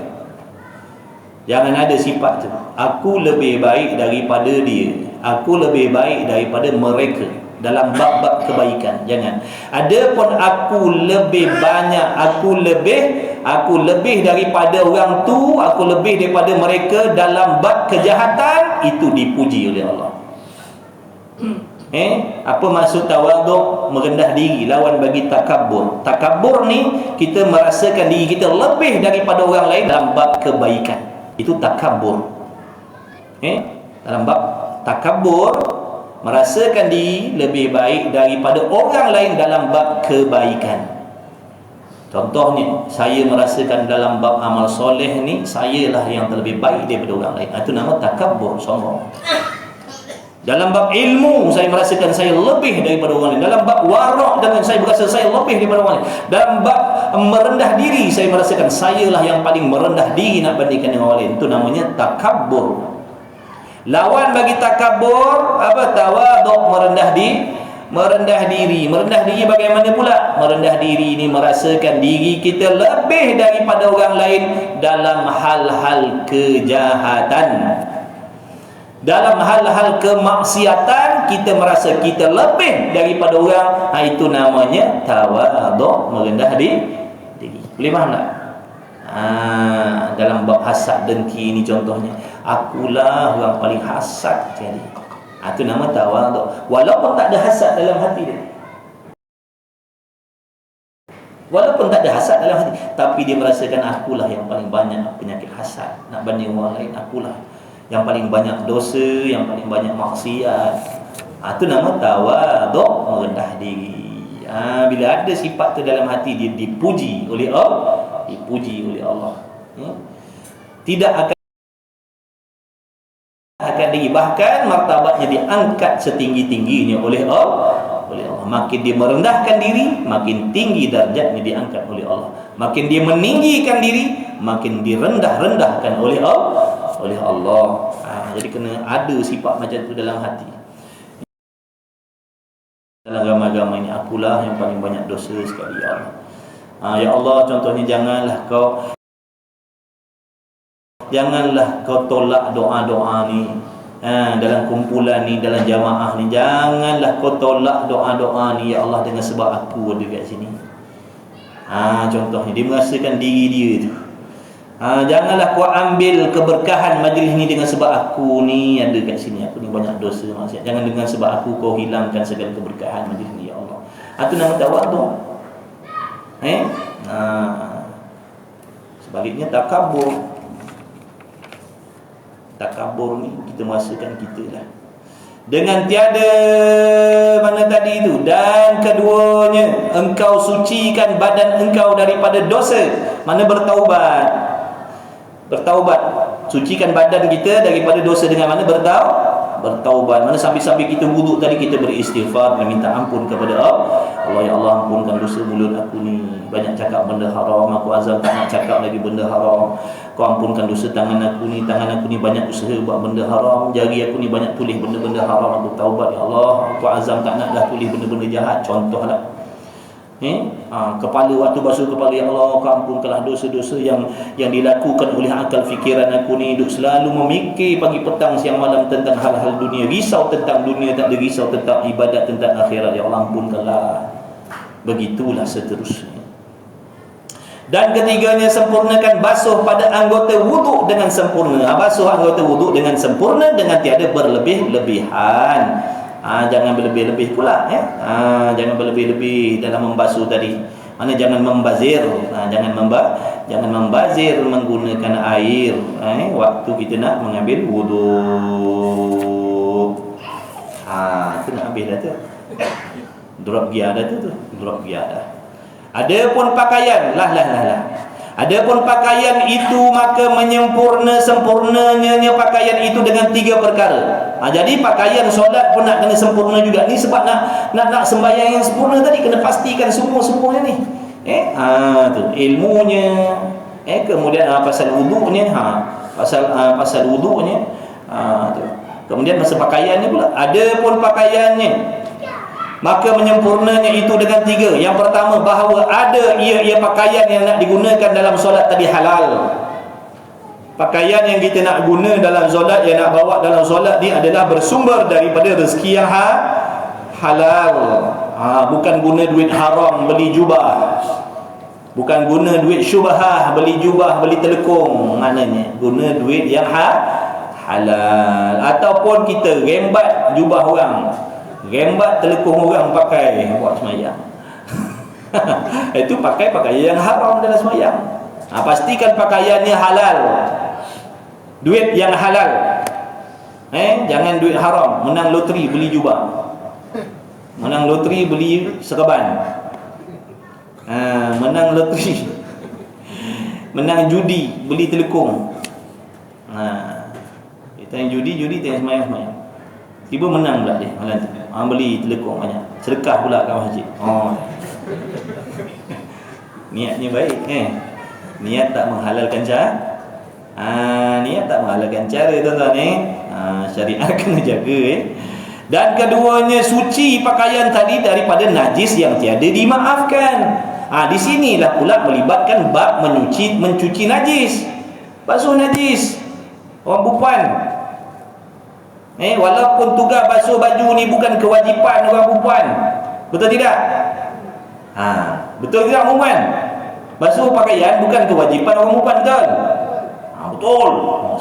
Jangan ada sifat tu, aku lebih baik daripada dia, aku lebih baik daripada mereka, dalam bab-bab kebaikan. Jangan. Adapun aku lebih banyak, aku lebih daripada orang tu, aku lebih daripada mereka dalam bab kejahatan, itu dipuji oleh Allah. Apa maksud tawaduk? Merendah diri, lawan bagi takabur. Takabur ni kita merasakan diri kita lebih daripada orang lain dalam bab kebaikan. Itu takabur. Dalam bab takabur, merasakan diri lebih baik daripada orang lain dalam bab kebaikan. Contohnya, saya merasakan dalam bab amal soleh ni, sayalah yang terlebih baik daripada orang lain. Itu nama takabur, sombong. Dalam bab ilmu, saya merasakan saya lebih daripada orang lain. Dalam bab warak, dan saya berasa saya lebih daripada orang lain. Dalam bab merendah diri, saya merasakan sayalah yang paling merendah diri nak bandingkan dengan orang lain. Itu namanya takabur. Lawan bagi takabur tawaduk, merendah diri. Merendah diri bagaimana pula? Merendah diri ini merasakan diri kita lebih daripada orang lain dalam hal-hal kejahatan. Dalam hal-hal kemaksiatan kita merasa kita lebih daripada orang. Itu namanya tawaduk, merendah diri. Boleh faham tak? Dalam bab hasad dengki ni contohnya, akulah orang paling hasad sekali. Itu nama tawaduk. Walaupun tak ada hasad dalam hati dia, walaupun tak ada hasad dalam hati, tapi dia merasakan akulah yang paling banyak penyakit hasad, nak banding orang lain, akulah yang paling banyak dosa, yang paling banyak maksiat. Itu nama tawaduk, merendah diri. Bila ada sifat tu dalam hati, dia dipuji oleh Allah, Tidak akan diri, bahkan martabatnya diangkat setinggi-tingginya oleh Allah. Makin dia merendahkan diri, makin tinggi darjatnya diangkat oleh Allah. Makin dia meninggikan diri, makin direndah-rendahkan oleh Allah. Jadi kena ada sifat macam tu dalam hati. Dalam agama-agama ini, akulah yang paling banyak dosa sekali, ya Allah. Ya Allah, contohnya janganlah kau tolak doa-doa ni. Dalam kumpulan ni, dalam jamaah ni, janganlah kau tolak doa-doa ni, ya Allah, dengan sebab aku ada kat sini. Contohnya dia merasakan diri dia tu. Janganlah kau ambil keberkahan majlis ni dengan sebab aku ni ada kat sini, aku ni banyak dosa maksiat. Jangan dengan sebab aku kau hilangkan segala keberkahan majlis ni, ya Allah. Itu nama tawadhu. Sebaliknya takabur. Takabur ni kita merasakan kita lah dengan tiada mana tadi itu, dan keduanya engkau sucikan badan engkau daripada dosa. Mana bertaubat, sucikan badan kita daripada dosa dengan mana bertaubat. Mana sambil-sambil kita wuduk tadi kita beristighfar dan minta ampun kepada Allah. Ya Allah, ampunkan dosa mulut aku ni, banyak cakap benda haram, aku azam tak nak cakap lagi benda haram. Kau ampunkan dosa tangan aku ni banyak usaha buat benda haram, jari aku ni banyak tulis benda-benda haram, aku taubat ya Allah, aku azam tak nak dah tulis benda-benda jahat, contohlah. Kepala, waktu basuh kepala, ya Allah, kau ampunkanlah dosa-dosa yang dilakukan oleh akal fikiran aku ni, duk selalu memikir pagi petang siang malam tentang hal-hal dunia, risau tentang dunia, tak ada risau tentang ibadat, tentang akhirat. Ya Allah, ampunkanlah. Begitulah seterusnya. Dan ketiganya, sempurnakan basuh pada anggota wuduk dengan sempurna. Basuh anggota wuduk dengan sempurna, dengan tiada berlebih-lebihan. Jangan berlebih-lebih pula, jangan berlebih-lebih dalam membasuh tadi. Mana jangan membazir, jangan membazir menggunakan air waktu kita nak mengambil wuduk. Itu nak habis dah tu. Drop gear dah tu. Drop gear dah. Adapun pakaian, adapun pakaian itu, maka sempurnanya pakaian itu dengan 3 perkara. Jadi pakaian solat pun nak kena sempurna juga. Ni sebab nak sembahyang yang sempurna tadi, kena pastikan semuanya ni. Tu ilmunya, kemudian pasal wuduknya, pasal wuduknya, tu. Kemudian pasal pakaiannya pula. Adapun pakaiannya, maka menyempurnanya itu dengan 3. Yang pertama, bahawa ada ia pakaian yang nak digunakan dalam solat tadi halal. Pakaian yang kita nak guna dalam solat, yang nak bawa dalam solat ni adalah bersumber daripada rezeki yang halal. Bukan guna duit haram beli jubah, bukan guna duit syubhah beli jubah, beli telekung. Maknanya guna duit yang halal. Ataupun kita rembat jubah orang, rembat telekung orang pakai buat semayang. Itu pakai pakaian yang haram dalam semayang. Pastikan pakaiannya halal, duit yang halal. Jangan duit haram. Menang loteri beli jubah, menang loteri beli serban, menang loteri, menang judi beli telekung. Kita yang judi tak semayang. Tiba menang pula dia malam tu. Beli telekung banyak, sedekah pula kat masjid. Niatnya baik, niat tak menghalalkan cara. Niat tak menghalalkan cara, tuan-tuan. Syariat kena jaga. Dan keduanya, suci pakaian tadi daripada najis yang tiada dimaafkan. Di sinilah pula melibatkan bab mencuci najis, basuh najis orang perempuan. Walaupun tugas basuh baju ni bukan kewajipan orang perempuan, betul tidak? Betul tidak perempuan? Basuh pakaian bukan kewajipan orang perempuan, betul? Betul.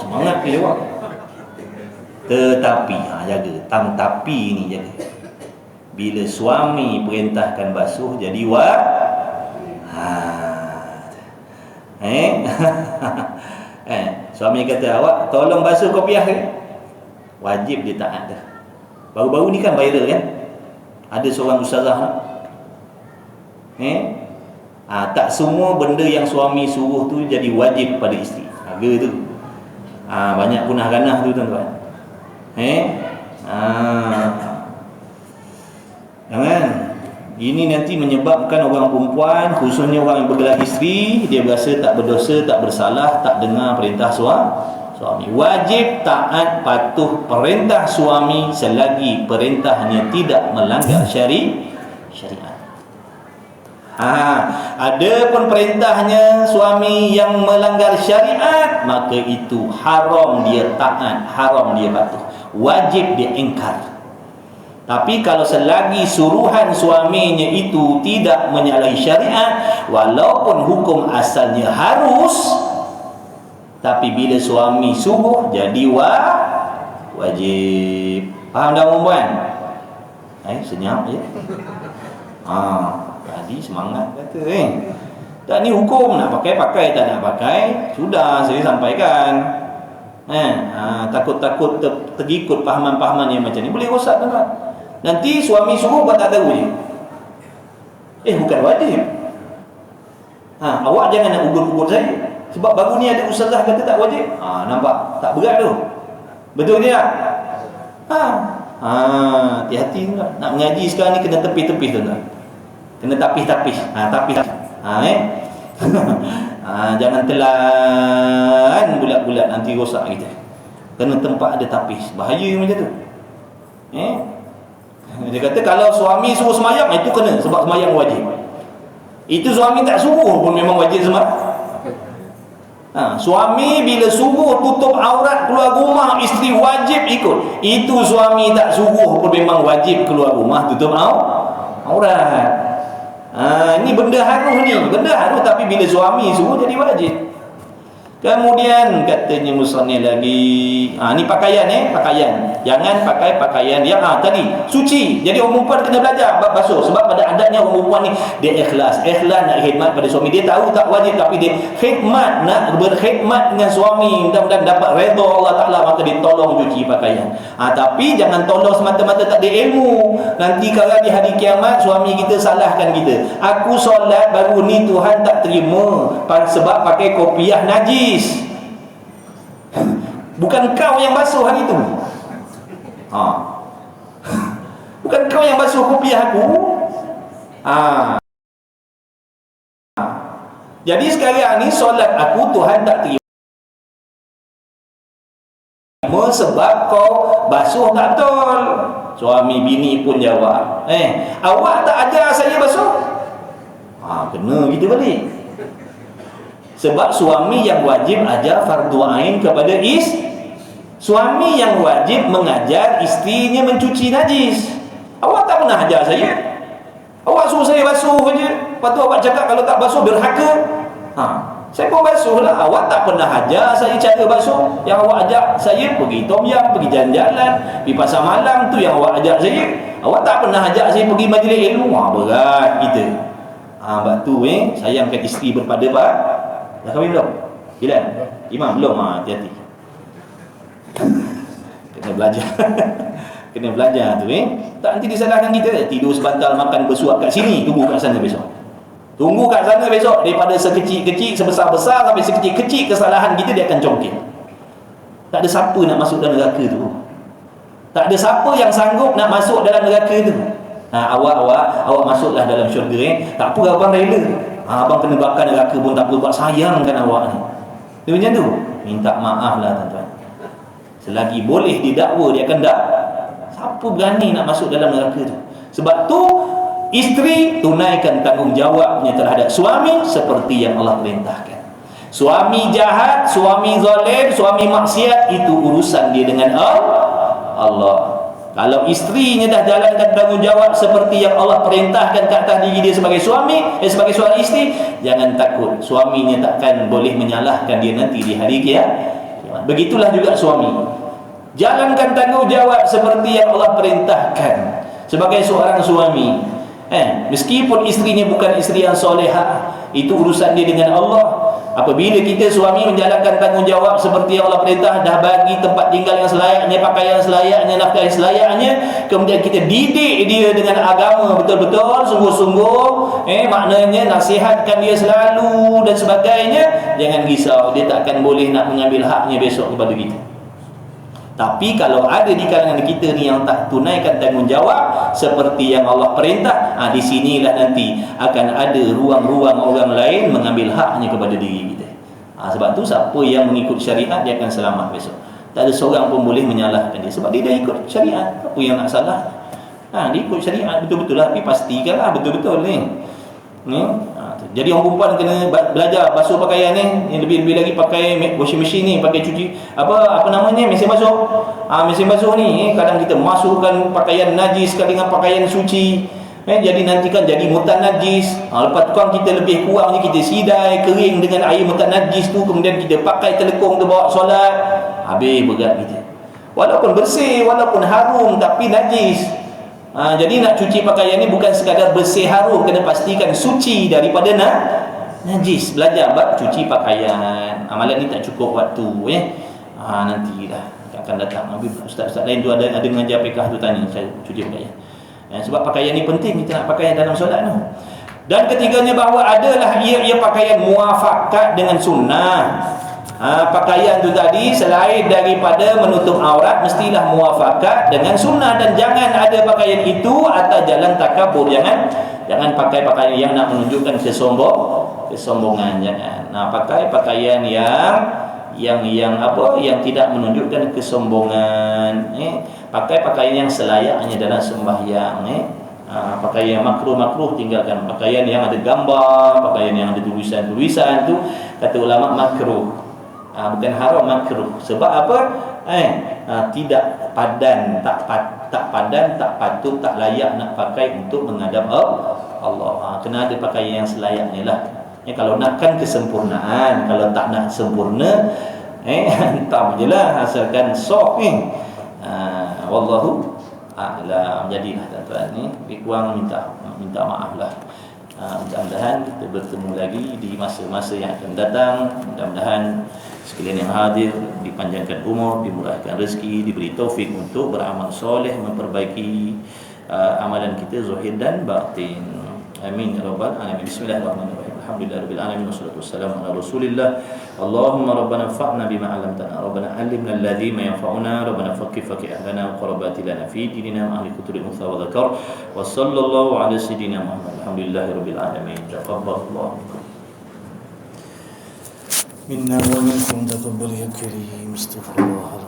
Semangat dia jawab. Tetapi jaga, tapi ni jaga. Bila suami perintahkan basuh, jadi suami kata, awak tolong basuh kopiah ke? Wajib dia taat dah. Baru-baru ni kan viral kan, ada seorang ustazah tak semua benda yang suami suruh tu jadi wajib pada isteri. Harga tu banyak punah ganah tu, tuan-tuan. Jangan. Ini nanti menyebabkan orang perempuan, khususnya orang yang bergelar isteri, dia berasa tak berdosa, tak bersalah, tak dengar perintah suami. Wajib taat patuh perintah suami selagi perintahnya tidak melanggar syariat. Adapun perintahnya suami yang melanggar syariat, maka itu haram dia taat, haram dia patuh, wajib dia ingkar. Tapi kalau selagi suruhan suaminya itu tidak menyalahi syariat, walaupun hukum asalnya harus, tapi bila suami suruh jadi wajib. Faham dah perempuan? Senyap je. Jadi semangat kata tak ni hukum, nak pakai, tak nak pakai, sudah saya sampaikan. Takut-takut terikut pahaman-pahaman yang macam ni boleh rosak tuan. Nanti suami suruh buat tak tahu je. Bukan wajib. Awak jangan nak ugut-ugut saya. Sebab baru ni ada ustazah kata tak wajib. Nampak? Tak berat tu. Betul dia? Hati-hati tuan. Nak mengaji sekarang ni kena tepis-tepis tuan. Kena tapis-tapis. Jangan telan bulat-bulat nanti rosak kita. Kena tempat ada tapis. Bahaya macam tu. Dia kata kalau suami suruh semayang itu kena sebab semayang wajib. Itu suami tak suruh pun memang wajib semayang. Suami bila suruh tutup aurat keluar rumah, isteri wajib ikut. Itu suami tak suruh pun memang wajib keluar rumah tutup aurat. Ini benda haruh ni. Benda haruh tapi bila suami suruh jadi wajib. Kemudian katanya musannif lagi, ni pakaian pakaian. Jangan pakai pakaian yang tadi suci. Jadi orang perempuan kena belajar bab basuh sebab pada adatnya orang perempuan ni dia ikhlas nak khidmat pada suami. Dia tahu tak wajib tapi dia khidmat, nak berkhidmat dengan suami, mudah-mudahan dapat redha Allah Taala, maka dia tolong cuci pakaian. Tapi jangan tolong semata-mata tak ada ilmu. Nanti kalau di hari kiamat suami kita salahkan kita. Aku solat baru ni Tuhan tak terima sebab pakai kopiah najis. Bukan kau yang basuh hari tu. Bukan kau yang basuh kopiah aku. Jadi sekarang ni solat aku Tuhan tak terima sebab kau basuh tak betul. Suami bini pun jawab, awak tak ajar saya basuh. Kena kita balik. Sebab suami yang wajib ajar fardu ain kepada suami yang wajib mengajar isterinya mencuci najis. Awak tak pernah ajar saya. Awak suruh saya basuh saja. Lepas tu awak cakap kalau tak basuh derhaka. Saya pun basuh lah. Awak tak pernah ajar saya cara basuh. Yang awak ajak saya pergi tom yam, pergi jalan-jalan, pergi pasar malam, tu yang awak ajak saya. Awak tak pernah ajak saya pergi majlis ilmu. Berat kita. Sebab tu sayangkan isteri berpada pak. Dah kahwin belum? Bila? Imam belum? Hati-hati. Kena belajar. Kena belajar tu tak nanti disalahkan kita. Tidur sebantal, makan bersuap kat sini, tunggu kat sana besok. Tunggu kat sana besok. Daripada sekecil-kecil, sebesar-besar sampai sekecil-kecil kesalahan kita, dia akan congkit. Tak ada siapa nak masuk dalam neraka tu. Tak ada siapa yang sanggup nak masuk dalam neraka tu. Awak masuklah dalam syurga. Tak apa, abang rela. Abang kena bakar neraka pun tak apa, buat sayangkan awak ni. Dia macam tu. Minta maaf lah tuan-tuan. Selagi boleh didakwa, dia akan siapa berani nak masuk dalam neraka tu. Sebab tu isteri tunaikan tanggungjawabnya terhadap suami seperti yang Allah perintahkan. Suami jahat, suami zalim, suami maksiat, itu urusan dia dengan Allah. Kalau isterinya dah jalankan tanggungjawab seperti yang Allah perintahkan ke atas diri dia sebagai suami, sebagai seorang isteri, jangan takut, suaminya takkan boleh menyalahkan dia nanti di hari kiamat. Begitulah juga suami. Jalankan tanggungjawab seperti yang Allah perintahkan sebagai seorang suami. Meskipun isterinya bukan isteri yang solehah, itu urusan dia dengan Allah. Apabila kita suami menjalankan tanggungjawab seperti yang Allah perintah, dah bagi tempat tinggal yang selayaknya, pakaian selayaknya, nafkah yang selayaknya, kemudian kita didik dia dengan agama betul-betul, sungguh-sungguh, maknanya nasihatkan dia selalu dan sebagainya, jangan risau, dia tak akan boleh nak mengambil haknya besok kepada kita. Tapi kalau ada di kalangan kita ni yang tak tunaikan tanggungjawab seperti yang Allah perintah, di sinilah nanti akan ada ruang-ruang orang lain mengambil haknya kepada diri kita. Sebab tu siapa yang mengikut syariat, dia akan selamat besok. Tak ada seorang pun boleh menyalahkan dia sebab dia dah ikut syariat. Apa yang nak salah? Dia ikut syariat betul-betul lah, tapi pastikanlah betul-betul ni. Jadi orang perempuan kena belajar basuh pakaian ni. Lebih-lebih lagi pakai washing machine ni, pakai cuci apa namanya, mesin basuh. Mesin basuh ni kadang kita masukkan pakaian najis sekali dengan pakaian suci. Jadi nanti kan jadi mutan najis. Lepas tu kan kita lebih kurang ni kita sidai kering dengan air mutan najis tu, kemudian kita pakai telekung tu bawa solat. Habis berat kita. Walaupun bersih, walaupun harum, tapi najis. Jadi nak cuci pakaian ni bukan sekadar bersih harum, kena pastikan suci daripada najis. Belajar bab cuci pakaian. Amalan ni tak cukup waktu nanti dah akan datang. Ustaz-ustaz lain tu ada mengajar fiqh tu tanya saya cuci pakaian. Sebab pakaian ni penting, kita nak pakaian dalam solat tu. Dan ketiganya bahawa adalah ia pakaian muafakat dengan sunnah. Pakaian tu tadi selain daripada menutup aurat mestilah muafakat dengan sunnah, dan jangan ada pakaian itu atas jalan takabur. Jangan pakai pakaian yang nak menunjukkan kesombongan. Jangan. Pakai pakaian yang tidak menunjukkan kesombongan. Pakai pakaian yang selayaknya dalam sembahyang. Pakaian yang makruh tinggalkan. Pakaian yang ada gambar, pakaian yang ada tulisan tu kata ulama makruh. Bukan haram, makruh. Sebab apa? Tidak padan, tak padan, tak patut, tak layak nak pakai untuk menghadap Allah. Kena ada pakaian yang selayaknya lah. Kalau nakkan kesempurnaan, kalau tak nak sempurna, hentam je lah, asalkan soft wallahu a'lam. Jadilah tuan-tuan ni lebih kurang minta maaf lah. Mudah-mudahan kita bertemu lagi di masa-masa yang akan datang. Mudah-mudahan sekalian yang hadir dipanjangkan umur, dimurahkan rezeki, diberi taufik untuk beramal soleh, memperbaiki amalan kita zahir dan batin. Amin ya rabbal alamin. Bismillahirrahmanirrahim. Alhamdulillahirabbil alamin wassalatu wassalamu ala Rasulillah. Allahumma rabbana fa'na bima 'allamtana, rabbana 'allimna alladhi ma yanfa'una, rabbana faqih ahlana wa qarabati lana fi dinina ma ahli kuturi unsa wa dzakar. Wa sallallahu ala sayidina Muhammad. Alhamdulillahirabbil alamin. Taqabbalallahu minna wa minkum, taqabbal ya karim. Astaghfirullah.